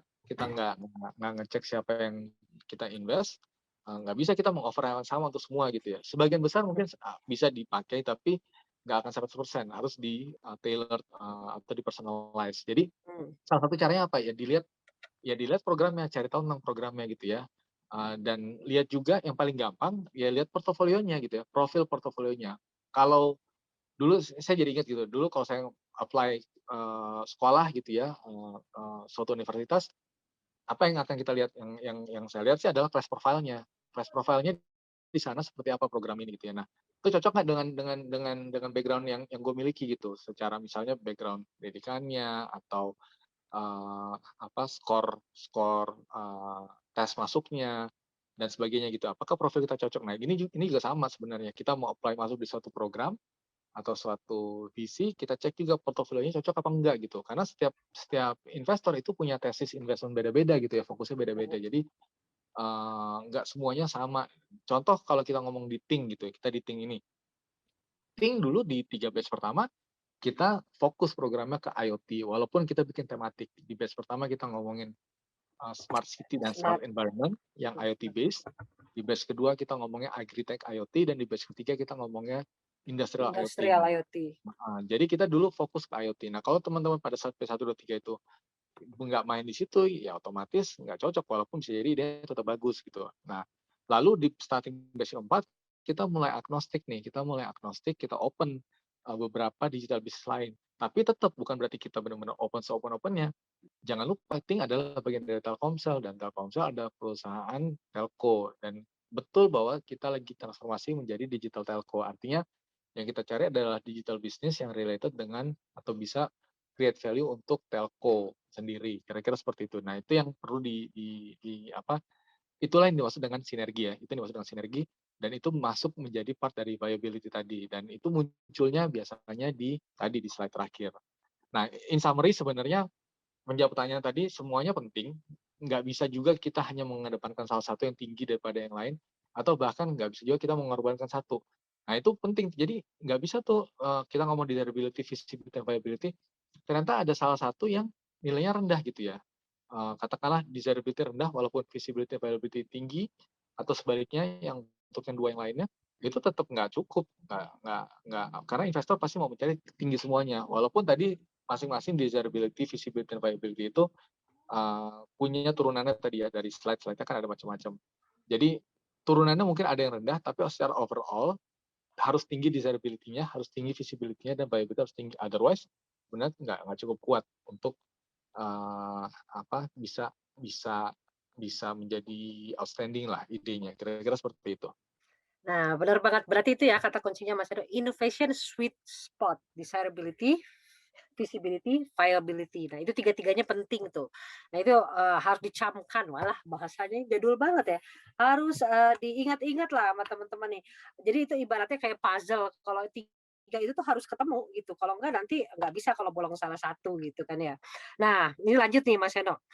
ngecek siapa yang kita invest, nggak bisa kita meng-offer hal yang sama untuk semua gitu ya. Sebagian besar mungkin bisa dipakai, tapi nggak akan 100%, harus di-tailored atau di-personalize. Jadi Hmm, salah satu caranya apa ya, dilihat programnya, cari tahu tentang programnya gitu ya. Dan lihat juga yang paling gampang, ya lihat portofolionya gitu ya, profil portofolionya. Kalau dulu saya jadi ingat gitu, dulu kalau saya apply sekolah gitu ya, suatu universitas, apa yang akan kita lihat, yang saya lihat sih adalah class profile-nya. Class profile-nya di sana seperti apa program ini gitu ya. Nah, itu cocok nggak dengan background yang gue miliki gitu, secara misalnya background pendidikannya atau skor skor tes masuknya dan sebagainya gitu. Apakah profil kita cocok? Nah, ini juga sama sebenarnya. Kita mau apply masuk di suatu program atau suatu visi, kita cek juga portofolionya cocok apa enggak gitu. Karena setiap setiap investor itu punya tesis investment beda-beda gitu ya, fokusnya beda-beda. Jadi nggak semuanya sama. Contoh kalau kita ngomong di Ting gitu ya, kita di Ting ini. Ting dulu di 3 batch pertama kita fokus programnya ke IoT, walaupun kita bikin tematik. Di batch pertama kita ngomongin smart city dan smart smart. environment yang IoT based. Di batch kedua kita ngomongnya agritech IoT dan di batch ketiga kita ngomongnya industrial IoT. Industrial IoT. Jadi kita dulu fokus ke IoT. Nah, kalau teman-teman pada saat P1 2 3 itu nggak main di situ, ya otomatis nggak cocok walaupun bisa jadi dia tetap bagus gitu. Nah, lalu di starting batch 4 kita mulai agnostik nih, kita open beberapa digital business lain. Tapi tetap bukan berarti kita benar-benar open se-open-opennya. Jangan lupa Ting adalah bagian dari Telkomsel dan Telkomsel ada perusahaan telco dan betul bahwa kita lagi transformasi menjadi digital telco. Artinya yang kita cari adalah digital business yang related dengan atau bisa create value untuk telco sendiri. Kira-kira seperti itu. Nah, itu yang perlu di apa? Itulah yang dimaksud dengan sinergi ya. Itu yang dimaksud dengan sinergi dan itu masuk menjadi part dari viability tadi dan itu munculnya biasanya di slide terakhir. Nah, in summary sebenarnya menjawab pertanyaan tadi, semuanya penting. Nggak bisa juga kita hanya mengedepankan salah satu yang tinggi daripada yang lain, atau bahkan nggak bisa juga kita mengorbankan satu. Nah, itu penting. Jadi nggak bisa tuh kita ngomong desirability, feasibility, dan viability, ternyata ada salah satu yang nilainya rendah gitu ya. Katakanlah desirability rendah walaupun visibility, viability tinggi, atau sebaliknya yang untuk yang dua yang lainnya, itu tetap nggak cukup. Nggak, karena investor pasti mau mencari tinggi semuanya. Walaupun tadi masing-masing desirability, visibility, dan viability itu punya turunannya tadi ya dari slide-slide-nya kan ada macam-macam. Jadi turunannya mungkin ada yang rendah, tapi secara overall harus tinggi desirability-nya, harus tinggi visibility-nya, dan viability harus tinggi. Otherwise, benar nggak cukup kuat untuk bisa bisa bisa menjadi outstanding lah idenya. Kira-kira seperti itu. Nah, benar banget. Berarti itu ya kata kuncinya Mas Eno, innovation sweet spot, desirability, visibility, viability. Nah, itu tiga-tiganya penting tuh. Nah, itu harus dicamkan. Walah, bahasanya jadul banget ya. Harus diingat-ingat lah sama teman-teman nih. Jadi itu ibaratnya kayak puzzle. Kalau tiga itu tuh harus ketemu gitu. Kalau enggak nanti nggak bisa kalau bolong salah satu gitu kan ya. Nah, ini lanjut nih Mas Eno.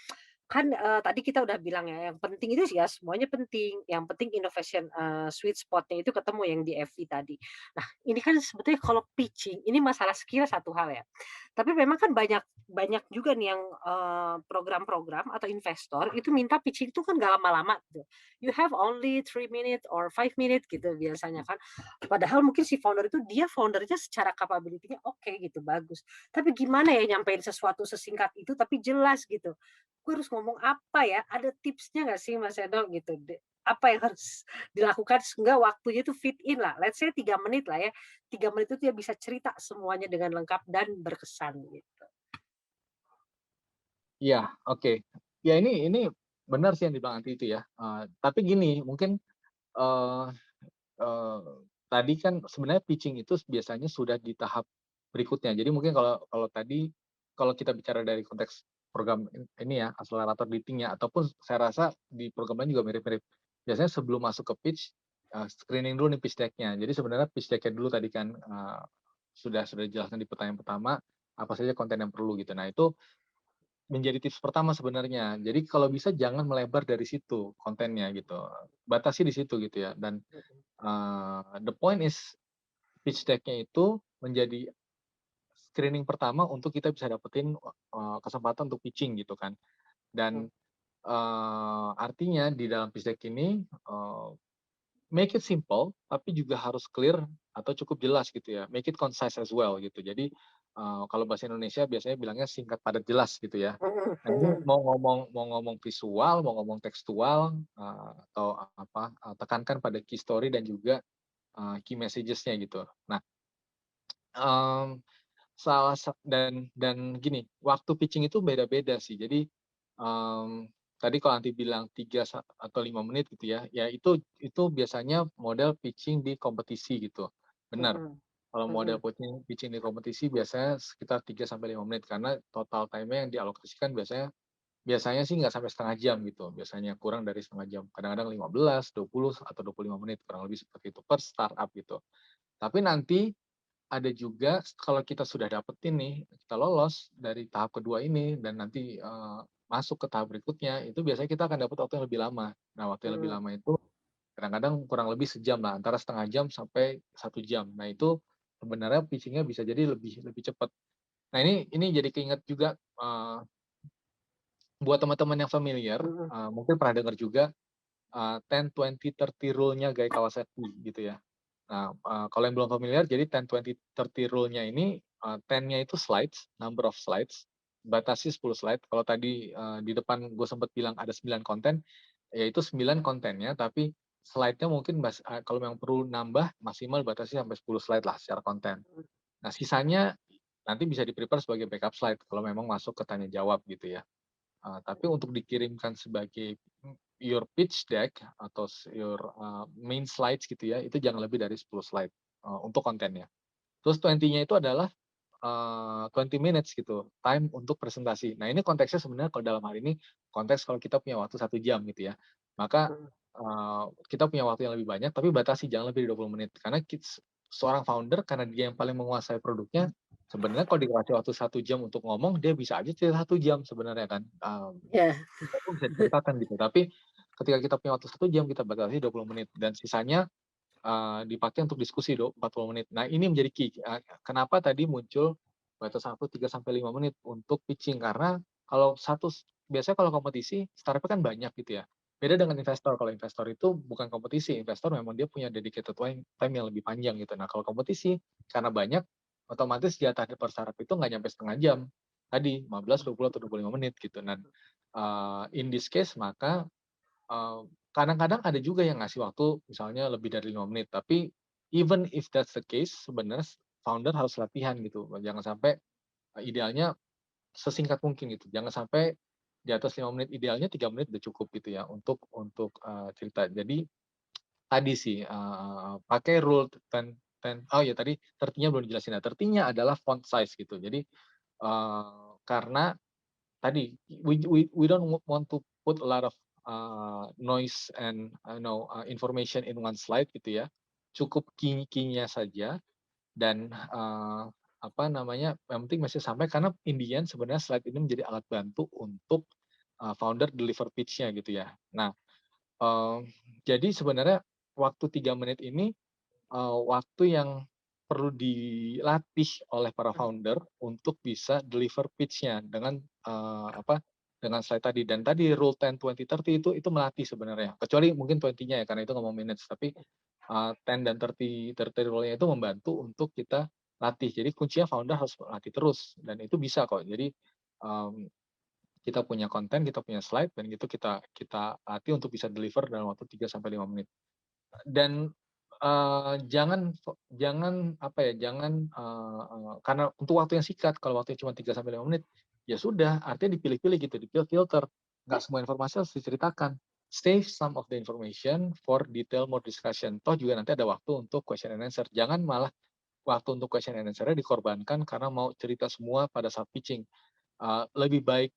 Kan, tadi kita udah bilang ya, yang penting itu sih ya semuanya penting, yang penting innovation, sweet spot-nya itu ketemu yang di FV tadi. Nah, ini kan sebetulnya kalau pitching, ini masalah skill satu hal ya, tapi memang kan banyak banyak juga nih yang, program-program atau investor itu minta pitching itu kan nggak lama-lama gitu. You have only 3 minutes or 5 minutes gitu biasanya kan. Padahal mungkin si founder itu dia founder-nya secara capability-nya oke gitu, bagus. Tapi gimana ya nyampein sesuatu sesingkat itu tapi jelas gitu. Gue harus ngomong apa ya? Ada tipsnya nggak sih Mas Eno gitu apa yang harus dilakukan sehingga waktunya itu fit in lah, let's say 3 menit lah ya, 3 menit itu dia bisa cerita semuanya dengan lengkap dan berkesan gitu. Iya, oke. Ya ini benar sih yang dibilang Anti itu ya. Tapi gini, mungkin eee eee, tadi kan sebenarnya pitching itu biasanya sudah di tahap berikutnya. Jadi mungkin kalau kalau tadi, kalau kita bicara dari konteks program ini ya, akselerator dating-nya, ataupun saya rasa di program lain juga mirip-mirip. Biasanya sebelum masuk ke pitch, screening dulu nih pitch deck-nya. Jadi sebenarnya pitch deck-nya dulu tadi kan, sudah dijelaskan di pertanyaan pertama, apa saja konten yang perlu gitu. Nah itu menjadi tips pertama sebenarnya. Jadi kalau bisa jangan melebar dari situ kontennya gitu. Batasi di situ gitu ya. Dan the point is pitch deck-nya itu menjadi screening pertama untuk kita bisa dapetin kesempatan untuk pitching gitu kan. Dan artinya di dalam pitch deck ini make it simple, tapi juga harus clear atau cukup jelas gitu ya. Make it concise as well gitu. Jadi kalau bahasa Indonesia biasanya bilangnya singkat padat jelas gitu ya. Nah ini mau ngomong visual, mau ngomong tekstual atau apa, tekankan pada key story dan juga key messages-nya gitu. Nah, mmm, dan gini, waktu pitching itu beda-beda sih. Jadi tadi kalau nanti bilang 3 atau 5 menit gitu ya, ya itu biasanya model pitching di kompetisi gitu. Benar, Mhm, kalau model mhm, pitching pitching di kompetisi biasanya sekitar 3 sampai 5 menit karena total time-nya yang dialokasikan biasanya biasanya sih nggak sampai setengah jam gitu, biasanya kurang dari setengah jam. Kadang-kadang 15, 20, atau 25 menit, kurang lebih seperti itu per startup gitu. Tapi nanti ada juga kalau kita sudah dapetin nih, kita lolos dari tahap kedua ini dan nanti, masuk ke tahap berikutnya, itu biasanya kita akan dapat waktu yang lebih lama. Nah, waktu yang lebih mhm. lama itu kadang-kadang kurang lebih sejam lah, antara setengah jam sampai 1 jam. Nah, itu sebenarnya pitching-nya bisa jadi lebih lebih cepat. Nah, ini jadi keinget juga, buat teman-teman yang familiar, Mhm. mungkin pernah dengar juga, 10, 20, 30 rule-nya Guy Kawasaki gitu ya. Nah, kalau yang belum familiar, jadi 10, 20, 30 rule-nya ini, 10-nya itu slides, number of slides, batasi 10 slide. Kalau tadi, di depan gue sempat bilang ada 9 konten, ya itu 9 kontennya, tapi slide-nya mungkin kalau memang perlu nambah, maksimal batasi sampai 10 slide lah secara konten. Nah, sisanya nanti bisa di-prepare sebagai backup slide kalau memang masuk ke tanya jawab gitu ya. Tapi untuk dikirimkan sebagai your pitch deck atau your main slides gitu ya, itu jangan lebih dari 10 slide untuk kontennya. Terus 20-nya itu adalah 20 minutes gitu, time untuk presentasi. Nah, ini konteksnya sebenarnya kalau dalam hal ini konteks kalau kita punya waktu 1 jam gitu ya. Maka Mhm. kita punya waktu yang lebih banyak, tapi batasi jangan lebih dari 20 menit. Karena seorang founder karena dia yang paling menguasai produknya, sebenarnya kalau dikasih waktu 1 jam untuk ngomong, dia bisa aja cerita 1 jam sebenarnya kan. Iya. Kita pun bisa diceritakan gitu. Tapi ketika kita punya waktu 1 jam, kita batasi 20 menit dan sisanya dipakai untuk diskusi 40 menit. Nah, ini menjadi key, kenapa tadi muncul batas waktu 3 sampai 5 menit untuk pitching, karena kalau biasanya kalau kompetisi startup kan banyak gitu ya. Beda dengan investor, kalau investor itu bukan kompetisi, investor memang dia punya dedicated time yang lebih panjang gitu. Nah, kalau kompetisi karena banyak, otomatis jatah per startup itu nggak nyampe setengah jam. Tadi 15, 20, atau 25 menit gitu. Dan in this case maka kadang-kadang ada juga yang ngasih waktu misalnya lebih dari 5 menit, tapi even if that's the case, sebenarnya founder harus latihan gitu. Jangan sampai idealnya sesingkat mungkin gitu. Jangan sampai di atas 5 menit, idealnya 3 menit udah cukup gitu ya untuk cerita. Jadi tadi sih, pakai rule 10 oh ya tadi 30-nya belum dijelasin. Nah, 30-nya adalah font size gitu. Jadi, karena tadi we don't want to put a lot of noise and information in one slide gitu ya. Cukup key-nya saja dan apa namanya, yang penting message sampai karena in the end sebenarnya slide ini menjadi alat bantu untuk founder deliver pitch-nya gitu ya. Nah, eee, jadi sebenarnya waktu 3 menit ini waktu yang perlu dilatih oleh para founder untuk bisa deliver pitch-nya dengan, apa, dengan slide tadi. Dan tadi rule 10, 20, 30 itu melatih sebenarnya. Kecuali mungkin 20-nya ya, karena itu ngomong minutes. Tapi, 10 dan 30 rule-nya itu membantu untuk kita latih. Jadi kuncinya founder harus latih terus dan itu bisa kok. Jadi, mmm, kita punya konten, kita punya slide, dan itu kita kita latih untuk bisa deliver dalam waktu 3 sampai 5 menit. Dan, jangan apa ya, jangan, karena untuk waktu yang singkat, kalau waktunya cuma 3 sampai 5 menit, ya sudah, artinya dipilih-pilih gitu, filter. Nggak semua informasi harus diceritakan. Save some of the information for detail more discussion. Toh juga nanti ada waktu untuk question and answer. Jangan malah waktu untuk question and answer-nya dikorbankan karena mau cerita semua pada saat pitching. Lebih baik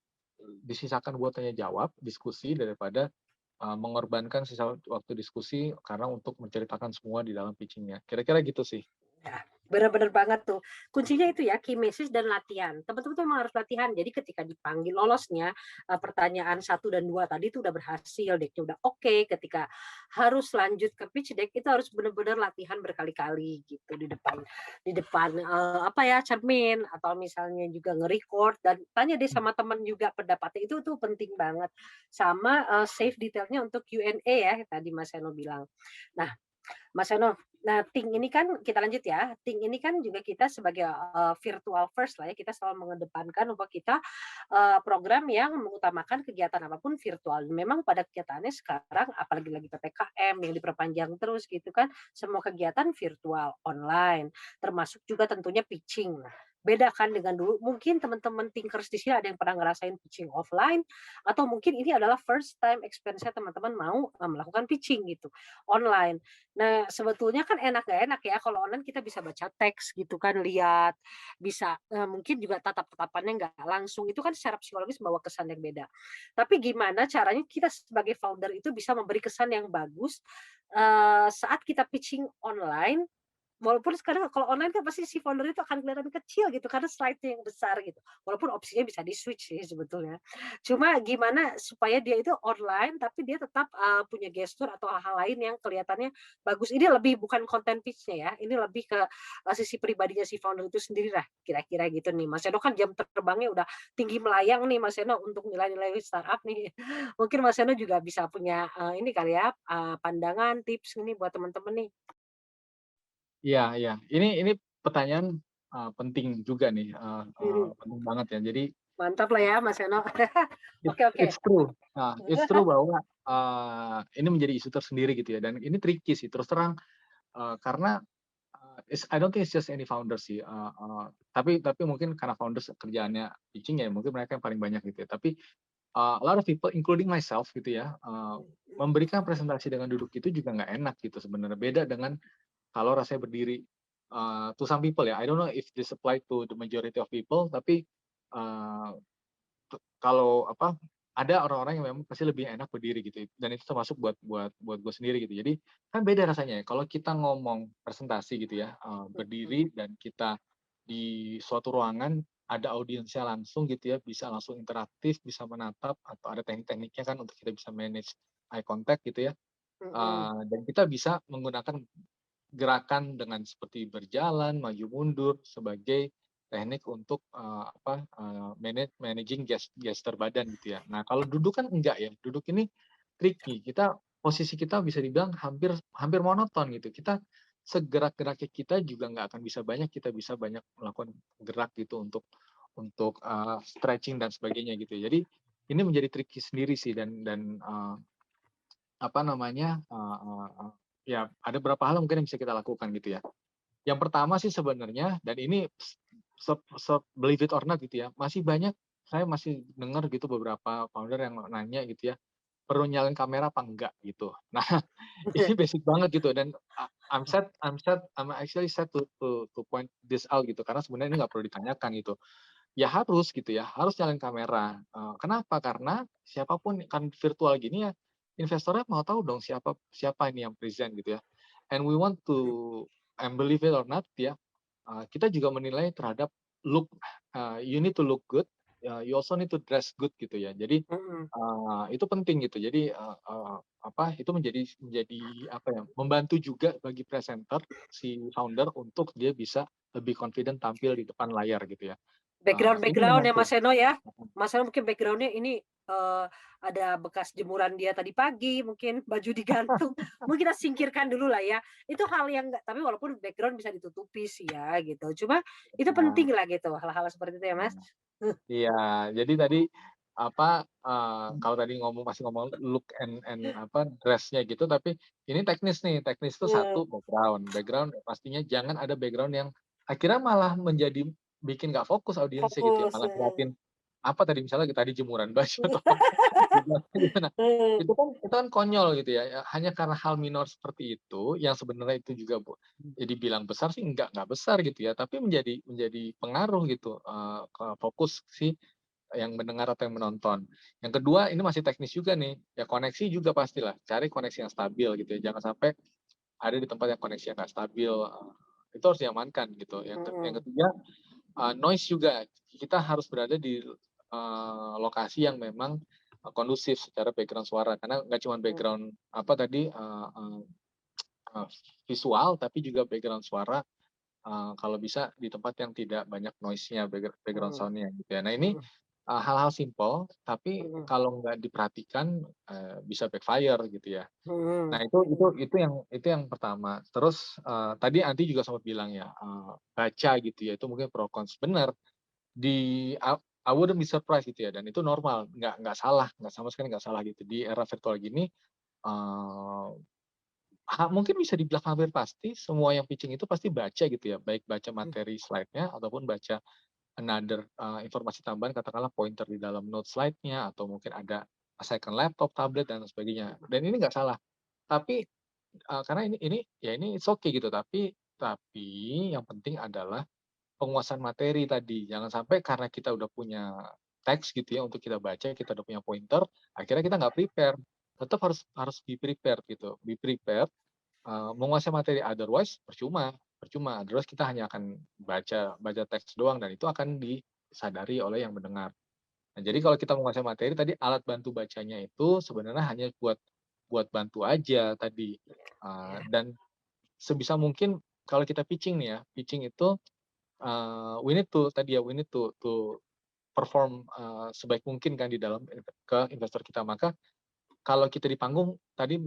disisakan buat tanya jawab, diskusi daripada mengorbankan sisa waktu diskusi karena untuk menceritakan semua di dalam pitching-nya. Kira-kira gitu sih. Ya, bener-bener banget tuh. Kuncinya itu ya, key message dan latihan. Teman-teman tuh emang harus latihan. Jadi ketika dipanggil lolosnya, pertanyaan 1 dan 2 tadi itu udah berhasil, deck udah oke, ketika harus lanjut ke pitch deck itu harus bener-bener latihan berkali-kali gitu di depan, apa ya, cermin atau misalnya juga nge-record dan tanya deh sama temen juga pendapatnya, itu tuh penting banget. Sama, save detailnya untuk Q&A ya, tadi Mas Eno bilang. Nah, Mas Eno, nah Ting ini kan kita lanjut ya, Ting ini kan juga kita sebagai, virtual first lah ya, kita selalu mengedepankan bahwa kita, program yang mengutamakan kegiatan apapun virtual. Memang pada kegiatannya sekarang apalagi lagi PPKM yang diperpanjang terus gitu kan, semua kegiatan virtual, online, termasuk juga tentunya pitching. Nah, beda kan dengan dulu, mungkin teman-teman Thinkers di sini ada yang pernah ngerasain pitching offline, atau mungkin ini adalah first time experience-nya teman-teman mau, melakukan pitching gitu, online. Nah, sebetulnya kan enak nggak enak ya, kalau online kita bisa baca teks gitu kan, lihat, bisa, mungkin juga tatap-tatapannya nggak langsung, itu kan secara psikologis membawa kesan yang beda. Tapi gimana caranya kita sebagai founder itu bisa memberi kesan yang bagus, saat kita pitching online. Walaupun sekarang kalau online kan pasti si founder itu akan kelihatan kecil gitu karena slide-nya yang besar gitu. Walaupun opsinya bisa di-switch sih sebetulnya. Cuma gimana supaya dia itu online tapi dia tetap, punya gestur atau hal-hal lain yang kelihatannya bagus. Ini lebih bukan konten pitch-nya ya, ini lebih ke, sisi pribadinya si founder itu sendiri lah, kira-kira gitu nih. Mas Eno kan jam terbangnya udah tinggi melayang nih Mas Eno untuk nilai-nilai startup nih. Mungkin Mas Eno juga bisa punya, ini kali ya, pandangan, tips ini buat teman-teman nih. Iya iya. Ini pertanyaan, penting juga nih, Mhm. penting banget ya. Jadi Mantap lah ya Mas Eno. Oke oke. it's true. Nah, it's true bahwa, ini menjadi isu tersendiri gitu ya, dan ini tricky sih terus terang, karena, I don't think it's just any founder sih, tapi mungkin karena founders kerjaannya pitching ya mungkin mereka yang paling banyak gitu ya. Tapi, a lot of people including myself gitu ya, memberikan presentasi dengan duduk itu juga nggak enak gitu sebenarnya. Beda dengan kalau rasanya berdiri, to some people ya, I don't know if this apply to the majority of people, tapi, eee, kalau apa, ada orang-orang yang memang pasti lebih enak berdiri gitu, dan itu termasuk buat gue sendiri gitu. Jadi, kan beda rasanya ya kalau kita ngomong presentasi gitu ya, Mhm. berdiri dan kita di suatu ruangan, ada audiensnya langsung gitu ya, bisa langsung interaktif, bisa menatap, atau ada teknik-tekniknya kan untuk kita bisa manage eye contact gitu ya, Mhm. dan kita bisa menggunakan gerakan dengan seperti berjalan, maju mundur sebagai teknik untuk, managing gestur badan gitu ya. Nah, kalau duduk kan enggak ya, duduk ini tricky, posisi kita bisa dibilang hampir hampir monoton gitu. Segerak-geraknya kita juga nggak akan bisa banyak, kita bisa banyak melakukan gerak gitu untuk, stretching dan sebagainya gitu. Jadi, ini menjadi tricky sendiri sih dan, apa namanya, ya ada beberapa hal mungkin yang bisa kita lakukan gitu ya. Yang pertama sih sebenarnya dan ini believe it or not gitu ya, saya masih dengar gitu beberapa founder yang nanya gitu ya, "Perlu nyalain kamera apa enggak?" Gitu. Nah, ini basic banget gitu dan I'm actually sad to point this out gitu, karena sebenarnya ini nggak perlu ditanyakan gitu. Ya harus gitu ya, harus nyalain kamera. Kenapa? Karena siapapun kan virtual gini ya, investornya mau tahu dong siapa siapa ini yang present gitu ya. And we want to and believe it or not ya, kita juga menilai terhadap look, you need to look good, you also need to dress good gitu ya. Jadi, Mhm. itu penting gitu. Jadi, itu menjadi apa ya, membantu juga bagi presenter, si founder untuk dia bisa lebih confident tampil di depan layar gitu ya. Ini Background-background ya membantu. Mas Eno ya. Mas Eno mungkin background-nya ini, ada bekas jemuran dia tadi pagi, mungkin baju digantung, mungkin kita singkirkan dulu lah ya. Itu hal yang nggak tapi walaupun background bisa ditutupi sih ya gitu. Cuma itu Nah, penting lah gitu, hal-hal seperti itu ya Mas. iya, jadi tadi apa, kalau tadi masih ngomong look and apa, dress-nya gitu, tapi ini teknis nih, teknis itu Iya, satu background. Background pastinya jangan ada background yang akhirnya malah bikin nggak fokus audiensnya gitu ya, fokus, malah heeh. ngeliatin apa tadi misalnya tadi jemuran baju atau gimana. Heeh. Itu kan konyol gitu ya, hanya karena hal minor seperti itu, yang sebenarnya itu juga ya dibilang besar sih enggak besar gitu ya, tapi menjadi pengaruh gitu, ke fokus si yang mendengar atau yang menonton. Yang kedua, ini masih teknis juga nih, ya koneksi juga pastilah, cari koneksi yang stabil gitu ya, jangan sampai ada di tempat yang koneksi yang nggak stabil, itu harus diamankan gitu. Yang Mhm. ketiga, noise juga, kita harus berada di lokasi yang memang kondusif secara background suara, karena nggak cuma Mhm. background apa tadi, uh, visual, tapi juga background suara, kalau bisa di tempat yang tidak banyak noise-nya, background Mhm. sound-nya gitu ya. Nah ini Mhm. hal-hal simpel, tapi Mhm. kalau nggak diperhatikan bisa backfire gitu ya. Mhm. Nah itu yang pertama. Terus tadi Anti juga sempat bilang ya, baca gitu ya, itu mungkin pro cons. Benar, di I wouldn't be surprised gitu ya, dan itu normal, nggak salah, nggak sama sekali nggak salah gitu. Di era virtual gini, eee, mungkin bisa dibilang hampir pasti semua yang pitching itu pasti baca gitu ya, baik baca Mhm. materi slide-nya ataupun baca another, informasi tambahan, katakanlah pointer di dalam note slide-nya, atau mungkin ada second laptop, tablet, dan sebagainya. Dan ini nggak salah. Tapi, karena ini ya ini it's okay gitu, tapi yang penting adalah penguasaan materi tadi. Jangan sampai karena kita udah punya teks gitu ya untuk kita baca, kita udah punya pointer, akhirnya kita nggak prepare. Tetap harus harus be prepared gitu, be prepared, menguasai materi, otherwise percuma percuma, otherwise kita hanya akan baca baca teks doang dan itu akan disadari oleh yang mendengar. Nah, jadi kalau kita menguasai materi tadi, alat bantu bacanya itu sebenarnya hanya buat buat bantu aja tadi, Ya. dan sebisa mungkin kalau kita pitching nih ya, pitching itu, we need to tadi ya, we need to perform, sebaik mungkin kan di dalam ke investor kita. Maka kalau kita di panggung tadi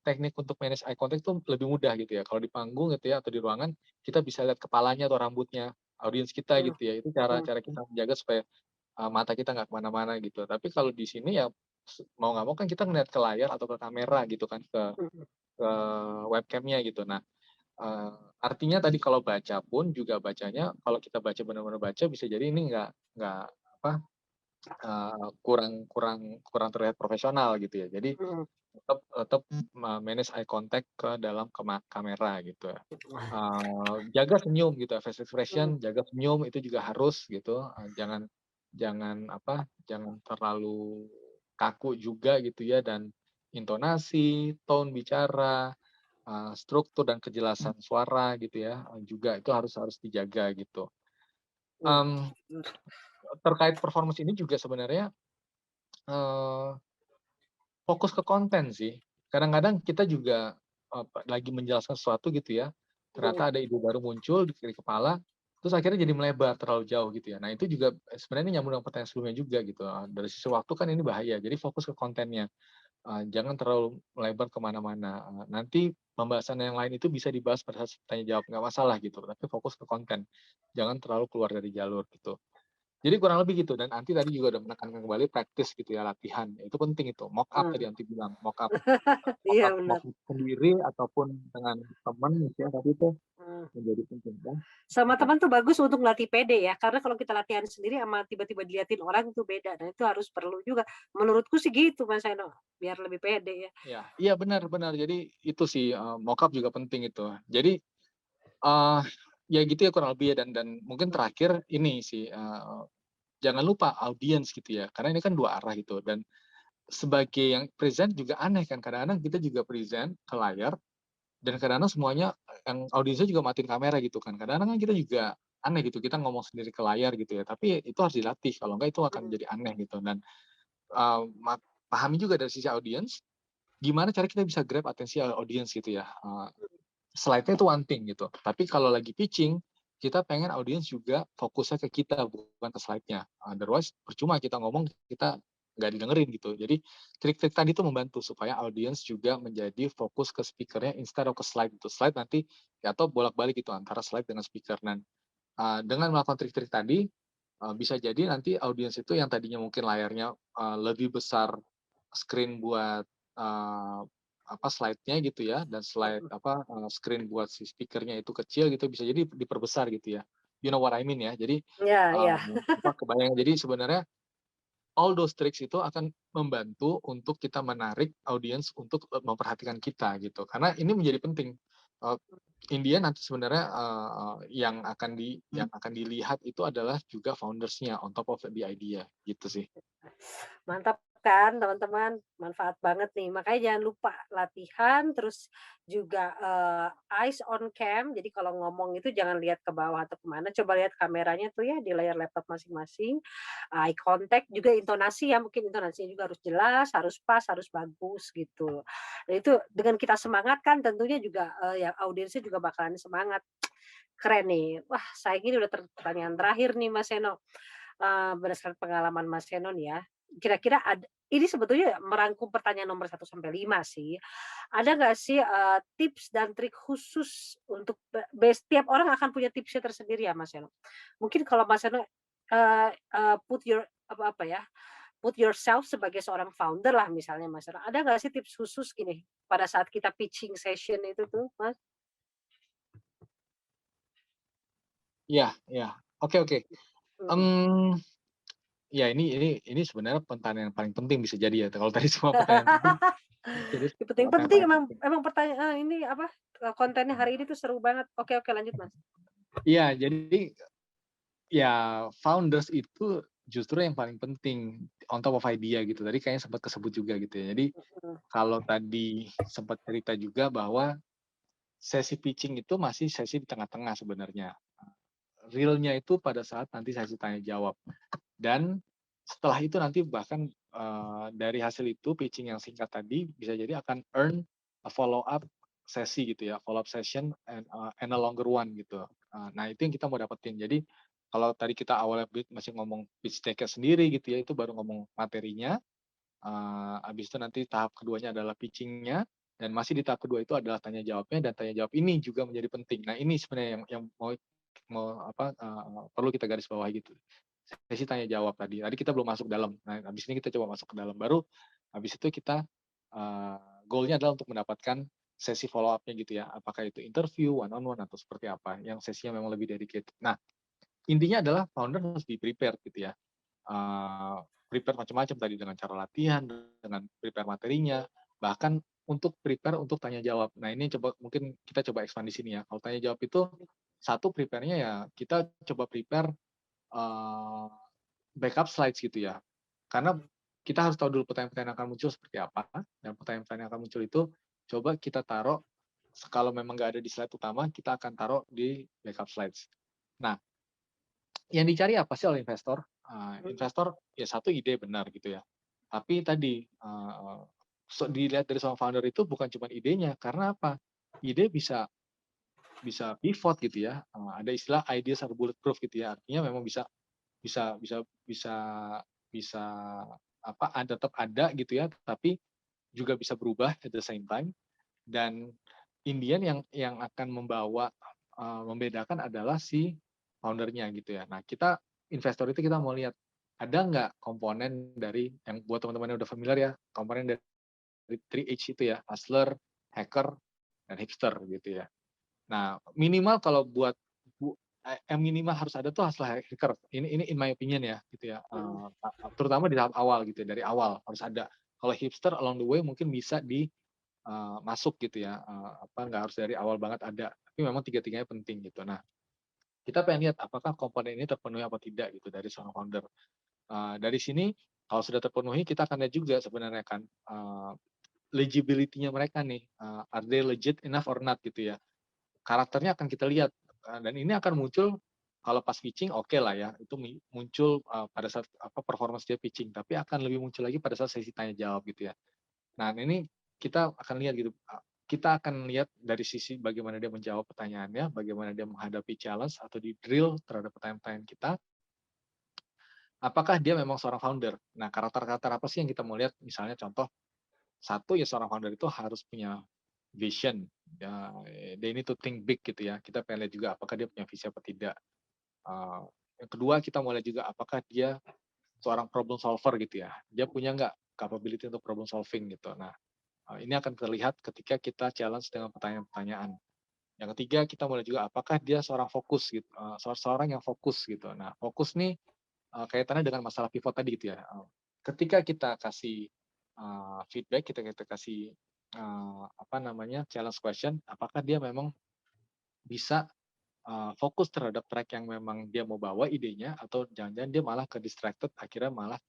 teknik untuk manage eye contact tuh lebih mudah gitu ya. Kalau di panggung gitu ya atau di ruangan, kita bisa lihat kepalanya atau rambutnya audiens kita Mhm. gitu ya. Itu cara Mhm. cara kita menjaga supaya, mata kita nggak kemana-mana gitu. Tapi kalau di sini ya mau nggak mau kan kita ngeliat ke layar atau ke kamera gitu kan, Mhm. ke webcam-nya gitu. Nah, Eee, artinya tadi kalau baca pun juga bacanya, kalau kita baca benar-benar baca bisa jadi ini nggak apa, kurang kurang kurang terlihat profesional gitu ya. Jadi Mhm. tetap tetap manage eye contact ke dalam kamera gitu ya. Wah. Jaga senyum gitu ya, face Mhm. expression, jaga senyum itu juga harus gitu, jangan jangan jangan terlalu kaku juga gitu ya, dan intonasi, tone bicara, struktur dan kejelasan suara gitu ya, juga itu harus harus dijaga gitu. Mhm. Mmm, terkait performance ini juga sebenarnya, eee, fokus ke konten sih. Kadang-kadang kita juga, lagi menjelaskan sesuatu gitu ya, Mhm. ternyata ada ide baru muncul di kepala, terus akhirnya jadi melebar terlalu jauh gitu ya. Nah itu juga sebenarnya ini nyambung dengan pertanyaan sebelumnya juga gitu, dari sisi waktu kan ini bahaya, jadi fokus ke kontennya. Jangan terlalu melebar ke mana-mana, nanti pembahasan yang lain itu bisa dibahas pada saat tanya jawab, nggak masalah gitu, tapi fokus ke konten, jangan terlalu keluar dari jalur gitu. Jadi kurang lebih gitu, dan Anti tadi juga udah menekankan kembali praktis gitu ya, latihan, itu penting itu, mock up tadi Mhm. Anti bilang, mock up Iya benar. mock up sendiri ataupun dengan teman gitu ya, tapi itu Mhm. menjadi penting kan. Sama Ya, teman tuh bagus untuk ngelatih pede ya, karena kalau kita latihan sendiri sama tiba-tiba diliatin orang itu beda, dan itu harus perlu juga. Menurutku sih gitu Mas Eno, biar lebih pede ya. iya iya benar benar, jadi itu sih, mock up juga penting itu. Jadi, eee, ya gitu ya kurang lebih ya, dan mungkin Mhm. terakhir ini sih, jangan lupa audiens gitu ya, karena ini kan dua arah gitu, dan sebagai yang present juga aneh kan, kadang-kadang kita juga present ke layar dan kadang-kadang semuanya yang audiensnya juga matiin kamera gitu kan. Kadang-kadang kan kita juga aneh gitu, kita ngomong sendiri ke layar gitu ya, tapi itu harus dilatih, kalau enggak itu akan Mhm. menjadi aneh gitu. Dan, eee, pahami juga dari sisi audiens, gimana cara kita bisa grab atensi audiens gitu ya, slide-nya itu one thing gitu, tapi kalau lagi pitching, kita pengen audiens juga fokusnya ke kita, bukan ke slide-nya. Otherwise percuma kita ngomong, kita nggak didengerin gitu. Jadi trik-trik tadi itu membantu supaya audiens juga menjadi fokus ke speaker-nya instead of ke slide itu. Slide nanti ya atau bolak-balik gitu antara slide dengan speaker. Dan, dengan melakukan trik-trik tadi, bisa jadi nanti audiens itu yang tadinya mungkin layarnya, lebih besar screen buat, slide-nya gitu ya, dan Mhm. screen buat si speaker-nya itu kecil gitu, bisa jadi diperbesar gitu ya. You know what I mean ya. Jadi, Iya iya. kebayang. Jadi sebenarnya all those tricks itu akan membantu untuk kita menarik audiens untuk, memperhatikan kita gitu. Karena ini menjadi penting. eee, India nanti sebenarnya, yang akan dilihat itu adalah juga founders-nya on top of the idea, gitu sih. Mantap kan teman-teman, manfaat banget nih. Makanya jangan lupa latihan, terus juga, eyes on cam, jadi kalau ngomong itu jangan lihat ke bawah atau kemana, coba lihat kameranya tuh ya di layar laptop masing-masing, eye contact, juga intonasi ya, mungkin intonasinya juga harus jelas, harus pas, harus bagus gitu. Dan itu dengan kita semangat kan tentunya juga, yang audiensnya juga bakalan semangat. Keren nih. Wah sayang ini udah pertanyaan terakhir nih Mas Seno. Berdasarkan pengalaman Mas Seno nih ya, kira-kira ini sebetulnya merangkum pertanyaan nomor 1 sampai 5 sih. Ada nggak sih, tips dan trik khusus untuk setiap orang akan punya tipsnya tersendiri ya Mas Seno. Mungkin kalau Mas Seno, eee eee, apa ya, put yourself sebagai seorang founder lah misalnya Mas Seno, ada nggak sih tips khusus gini, pada saat kita pitching session itu tuh Mas? Iya iya. Oke oke. Mhm. Mmm, ya ini sebenarnya pertanyaan yang paling penting bisa jadi ya, kalau tadi semua pertanyaan penting, jadi Yang pertanyaan penting paling emang penting. emang ini apa, kontennya Mhm. hari ini tuh seru banget. Oke oke lanjut, Mas. Iya, jadi ya founders itu justru yang paling penting on top of idea gitu. Tadi kayaknya sempat kesebut juga gitu ya. Jadi Mhm, kalau tadi sempat cerita juga bahwa sesi pitching itu masih sesi di tengah-tengah sebenarnya. Realnya itu pada saat nanti sesi tanya jawab. Dan setelah itu nanti bahkan, dari hasil itu pitching yang singkat tadi bisa jadi akan earn a follow up sesi gitu ya, follow up session and a longer one gitu. Nah itu yang kita mau dapetin. Jadi kalau tadi kita awalnya masih ngomong pitch deck-nya sendiri gitu ya, itu baru ngomong materinya, habis itu nanti tahap keduanya adalah pitching-nya, dan masih di tahap kedua itu adalah tanya jawabnya, dan tanya jawab ini juga menjadi penting. Nah ini sebenarnya yang mau mau apa, perlu kita garis bawahi gitu. Sesi tanya jawab tadi. Tadi kita belum masuk dalam. Nah, habis ini kita coba masuk ke dalam. Baru habis itu kita, eee, goal-nya adalah untuk mendapatkan sesi follow up-nya gitu ya. Apakah itu interview, one on one, atau seperti apa, yang sesinya memang lebih dedicated. Nah, intinya adalah founder harus be-prepared gitu ya. Eee, Prepare macam-macam tadi dengan cara latihan, dengan prepare materinya, bahkan untuk prepare untuk tanya jawab. Nah, ini mungkin kita coba expand di sini ya. Kalau tanya jawab itu, satu prepare-nya ya kita coba prepare, eee, backup slides gitu ya. Karena kita harus tahu dulu pertanyaan-pertanyaan yang akan muncul seperti apa, dan pertanyaan-pertanyaan yang akan muncul itu coba kita taruh, kalau memang nggak ada di slide utama, kita akan taruh di backup slides. Nah, yang dicari apa sih oleh investor? mhm. Investor ya satu ide benar gitu ya. Tapi tadi, dilihat dari seorang founder itu bukan cuma idenya, karena apa? Ide bisa bisa pivot gitu ya, ada istilah ideas are bulletproof gitu ya, artinya memang bisa bisa bisa bisa apa, tetap ada gitu ya, tapi juga bisa berubah at the same time. Dan Indian yang akan membedakan adalah si founder-nya gitu ya. Nah, investor itu kita mau lihat, ada nggak komponen dari yang buat teman-teman yang udah familiar ya, komponen dari 3H itu ya, hustler, hacker, dan hipster gitu ya. Nah, minimal kalau buat yang minimal harus ada tuh hustler, hacker. Ini in my opinion ya, gitu ya. Mhm. Terutama di tahap awal gitu ya, dari awal harus ada. Kalau hipster along the way mungkin bisa masuk gitu ya, nggak harus dari awal banget ada, tapi memang tiga-tiganya penting gitu. Nah, kita pengen lihat apakah komponen ini terpenuhi apa tidak gitu dari seorang founder. Dari sini kalau sudah terpenuhi kita akan lihat juga sebenarnya kan, legibility-nya mereka nih, are they legit enough or not gitu ya. Karakternya akan kita lihat, dan ini akan muncul kalau pas pitching oke lah ya, itu muncul, pada saat performance dia pitching, tapi akan lebih muncul lagi pada saat sesi tanya jawab gitu ya. Nah, ini kita akan lihat gitu, kita akan lihat dari sisi bagaimana dia menjawab pertanyaannya, bagaimana dia menghadapi challenge atau di-drill terhadap pertanyaan-pertanyaan kita, apakah dia memang seorang founder. Nah, karakter-karakter apa sih yang kita mau lihat? Misalnya contoh, satu ya seorang founder itu harus punya vision, ya they need to think big gitu ya. Kita pengen lihat juga apakah dia punya visi apa tidak. Eee, yang kedua kita mau lihat juga apakah dia seorang problem solver gitu ya. Dia punya nggak capability untuk problem solving gitu. Nah, ini akan terlihat ketika kita challenge dengan pertanyaan-pertanyaan. Yang ketiga, kita mulai juga apakah dia seorang fokus gitu, seorang yang fokus gitu. Nah, fokus nih, kaitannya dengan masalah pivot tadi gitu ya. Ketika kita kasih, feedback, kita kasih, challenge question, apakah dia memang bisa fokus terhadap track yang memang dia mau bawa idenya, atau jangan-jangan dia malah ke distracted, akhirnya malah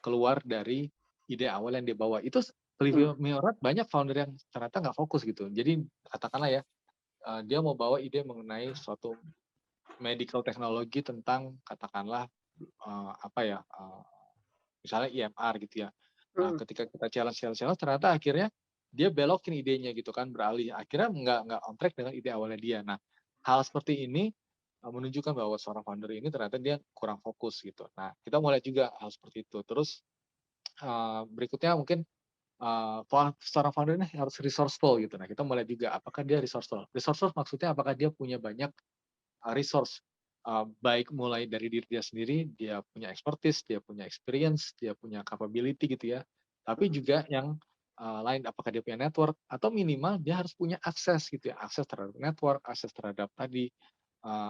keluar dari ide awal yang dia bawa. Itu believe Hmm. me or not, banyak founder yang ternyata nggak fokus gitu. Jadi katakanlah ya, dia mau bawa ide mengenai suatu medical technology tentang katakanlah misalnya IMR gitu ya. Hmm. Ketika kita challenge ternyata akhirnya dia belokin idenya gitu kan, beralih. Akhirnya nggak on track dengan ide awalnya dia. Nah, hal seperti ini menunjukkan bahwa seorang founder ini ternyata dia kurang fokus gitu. Nah, kita mulai juga hal seperti itu. Terus berikutnya mungkin seorang founder ini harus resourceful gitu. Nah, kita mulai juga apakah dia resourceful. Resourceful maksudnya apakah dia punya banyak resource, baik mulai dari diri dia sendiri, dia punya expertise, dia punya experience, dia punya capability gitu ya. Tapi juga yang lain, apakah dia punya network, atau minimal dia harus punya akses gitu ya, akses terhadap network, akses terhadap tadi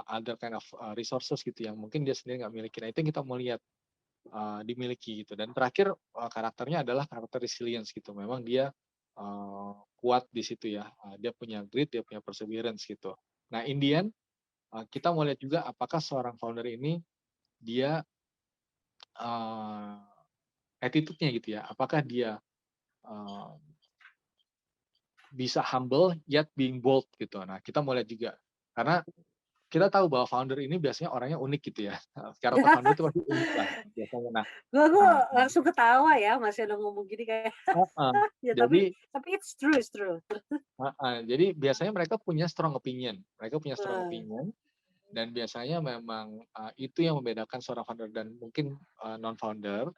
other kind of resources gitu yang mungkin dia sendiri nggak miliki. Nah, itu yang kita mau lihat dimiliki gitu. Dan terakhir karakternya adalah karakter resilience gitu. Memang dia kuat di situ ya. Dia punya grit, dia punya perseverance gitu. Nah, in the end, kita mau lihat juga apakah seorang founder ini dia attitude-nya gitu ya, apakah dia uh, bisa humble yet being bold gitu. Nah, kita mau lihat juga karena kita tahu bahwa founder ini biasanya orangnya unik gitu ya. Karakter founder itu pasti unik lah biasanya. Nah, Gue uh, langsung ketawa ya Mas Eno ngomong gini kayak uh, ya jadi tapi it's true. jadi biasanya mereka punya strong opinion, Heeh. dan biasanya memang itu yang membedakan seorang founder dan mungkin non founder.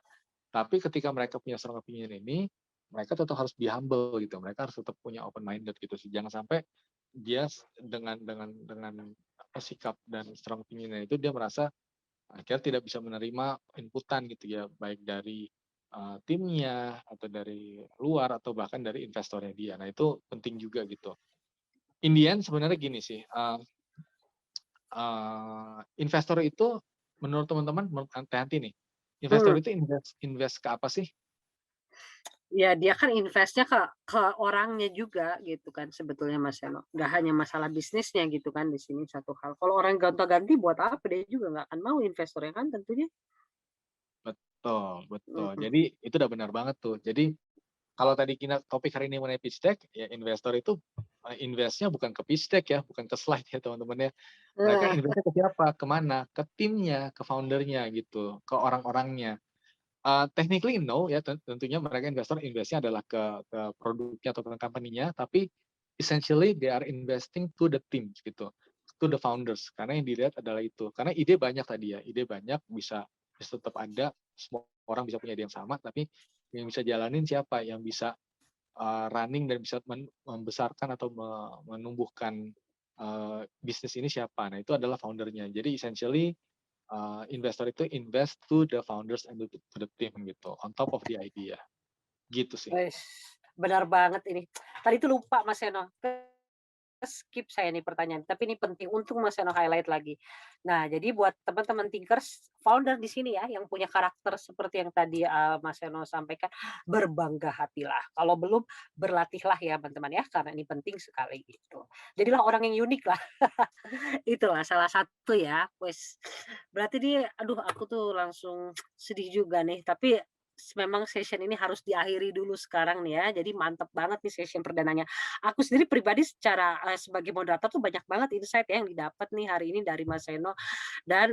Tapi ketika mereka punya strong opinion ini, mereka tetap harus be humble gitu. Mereka harus tetap punya open minded gitu sih. Jangan sampai dia dengan sikap dan strong opinion itu dia merasa akhirnya tidak bisa menerima inputan gitu ya, baik dari timnya atau dari luar atau bahkan dari investornya dia. Nah, itu penting juga gitu. In the end sebenarnya gini sih, investor itu menurut teman-teman, menurut Anti nih, investor Hmm. itu invest ke apa sih? Ya dia kan invest-nya ke orangnya juga gitu kan sebetulnya Mas Eno. Nggak hanya masalah bisnisnya gitu kan di sini satu hal. Kalau orang gonta-ganti buat apa dia juga nggak akan mau investornya kan tentunya. Betul, betul. Mhm. Jadi itu udah benar banget tuh. Jadi kalau tadi kita topik hari ini mengenai pitch deck, ya investor itu investnya bukan ke pitch deck ya, bukan ke slide ya teman-teman ya. Mereka Nah, investnya ke siapa? Kemana? Ke timnya, ke foundernya gitu, ke orang-orangnya. Technically no ya, tentunya mereka investnya adalah ke produknya atau ke company-nya, tapi essentially they are investing to the team gitu, to the founders. Karena yang dilihat adalah itu. Karena ide banyak tadi ya, ide banyak bisa tetap ada, semua orang bisa punya ide yang sama, tapi yang bisa jalanin siapa, yang bisa running dan bisa membesarkan atau menumbuhkan bisnis ini siapa. Nah, itu adalah foundernya. Jadi essentially investor itu invest to the founders and to the team gitu, on top of the idea, gitu sih. wes benar banget ini. Tadi tuh lupa Mas Eno. Skip saya nih pertanyaan, tapi ini penting untuk Mas Eno highlight lagi. Nah, jadi buat teman-teman thinkers, founder di sini ya, yang punya karakter seperti yang tadi Mas Eno sampaikan, berbangga hatilah. Kalau belum, berlatihlah ya teman-teman ya, karena ini penting sekali gitu. Jadilah orang yang unik lah. Itulah salah satu ya. Wes, berarti dia, aduh aku tuh langsung sedih juga nih. Tapi memang session ini harus diakhiri dulu sekarang nih ya. Jadi mantep banget nih session perdananya. Aku sendiri pribadi secara sebagai moderator tuh banyak banget insight ya yang didapat nih hari ini dari Mas Seno dan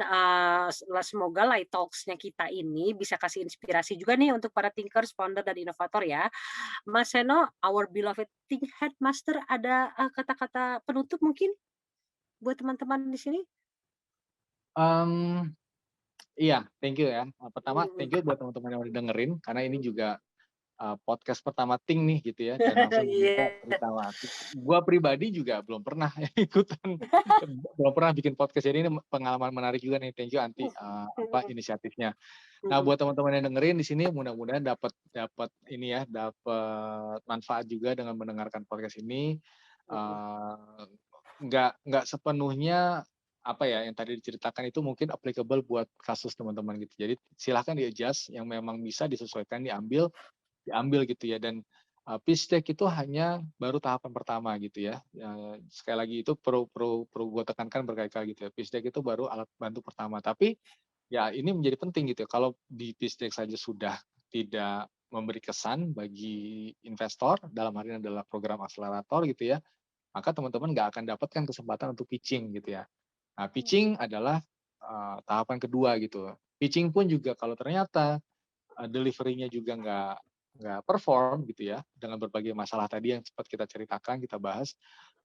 semoga Light Talks-nya kita ini bisa kasih inspirasi juga nih untuk para thinkers, founder dan inovator ya. Mas Seno, our beloved Think Headmaster, ada kata-kata penutup mungkin buat teman-teman di sini? Um, iya, thank you ya. Pertama, Mhm. thank you buat teman-teman yang udah dengerin, karena ini juga podcast pertama Ting nih gitu ya, dan langsung Iya. bisa cerita. Gua pribadi juga belum pernah ikutan, belum pernah bikin podcast, jadi ini pengalaman menarik juga nih. Thank you Anti inisiatifnya. Nah, Mhm. buat teman-teman yang dengerin di sini, mudah-mudahan dapat dapat ini ya, dapat manfaat juga dengan mendengarkan podcast ini. Mhm. Eh, nggak sepenuhnya apa ya yang tadi diceritakan itu mungkin applicable buat kasus teman-teman gitu. Jadi silahkan di-adjust, yang memang bisa disesuaikan diambil gitu ya. Dan pitch deck itu hanya baru tahapan pertama gitu ya. Sekali lagi itu perlu gue tekankan berkali-kali gitu ya. Pitch deck itu baru alat bantu pertama. Tapi ya ini menjadi penting gitu ya. Kalau di pitch deck saja sudah tidak memberi kesan bagi investor, dalam hal ini adalah program akselerator gitu ya, maka teman-teman nggak akan dapatkan kesempatan untuk pitching gitu ya. Nah, pitching adalah tahapan kedua gitu. Pitching pun juga kalau ternyata delivery-nya juga nggak perform gitu ya, dengan berbagai masalah tadi yang sempat kita ceritakan, kita bahas,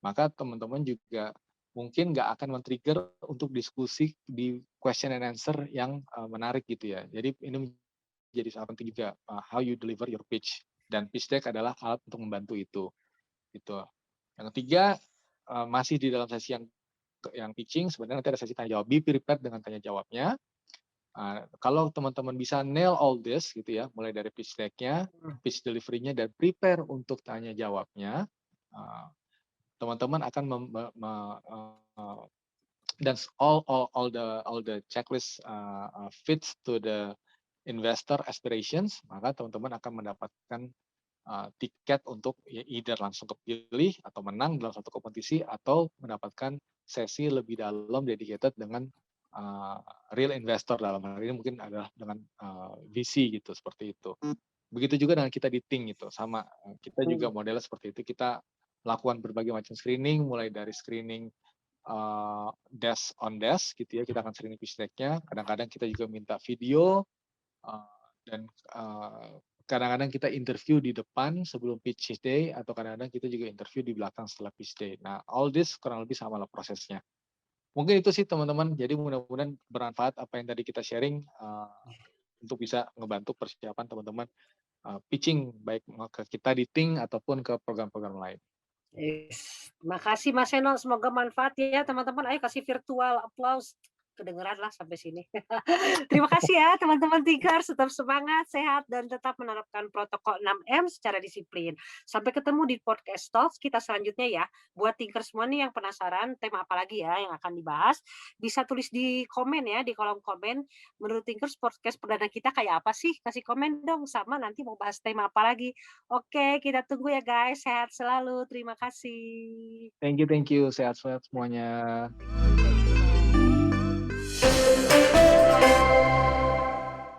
maka teman-teman juga mungkin nggak akan men-trigger untuk diskusi di question and answer yang menarik gitu ya. Jadi ini menjadi sangat penting juga how you deliver your pitch, dan pitch deck adalah alat untuk membantu itu. Gitu. Yang ketiga, masih di dalam sesi yang pitching, sebenarnya nanti ada sesi tanya jawab. Be prepared dengan tanya jawabnya. Kalau teman-teman bisa nail all this gitu ya, mulai dari pitch deck-nya, pitch delivery-nya, dan prepare untuk tanya jawabnya, teman-teman akan dan all the checklist fits to the investor aspirations, maka teman-teman akan mendapatkan tiket untuk either langsung kepilih atau menang dalam satu kompetisi, atau mendapatkan sesi lebih dalam dedicated dengan real investor, dalam hal ini mungkin adalah dengan VC gitu, seperti itu. Begitu juga dengan kita di Think gitu, sama kita juga modelnya seperti itu. Kita lakukan berbagai macam screening, mulai dari screening desk on desk gitu ya, kita akan screening pitch deck-nya. Kadang-kadang kita juga minta video, dan kadang-kadang kita interview di depan sebelum pitch day, atau kadang-kadang kita juga interview di belakang setelah pitch day. Nah, all this kurang lebih sama lah prosesnya. Mungkin itu sih teman-teman, jadi mudah-mudahan bermanfaat apa yang tadi kita sharing untuk bisa ngebantu persiapan teman-teman pitching, baik ke kita di Think ataupun ke program-program lain. Yes. Makasih Mas Seno, semoga manfaat ya teman-teman. Ayo kasih virtual applause. Kedengeran lah sampai sini. Terima kasih ya teman-teman Thinkers, tetap semangat, sehat, dan tetap menerapkan protokol 6M secara disiplin. Sampai ketemu di podcast Talks kita selanjutnya ya. Buat Thinkers semua nih yang penasaran tema apa lagi ya yang akan dibahas, bisa tulis di komen ya, di kolom komen. Menurut Thinkers podcast perdana kita kayak apa sih? Kasih komen dong, sama nanti mau bahas tema apa lagi. Oke, kita tunggu ya guys. Sehat selalu. Terima kasih. Thank you, sehat-sehat semuanya. Thank you.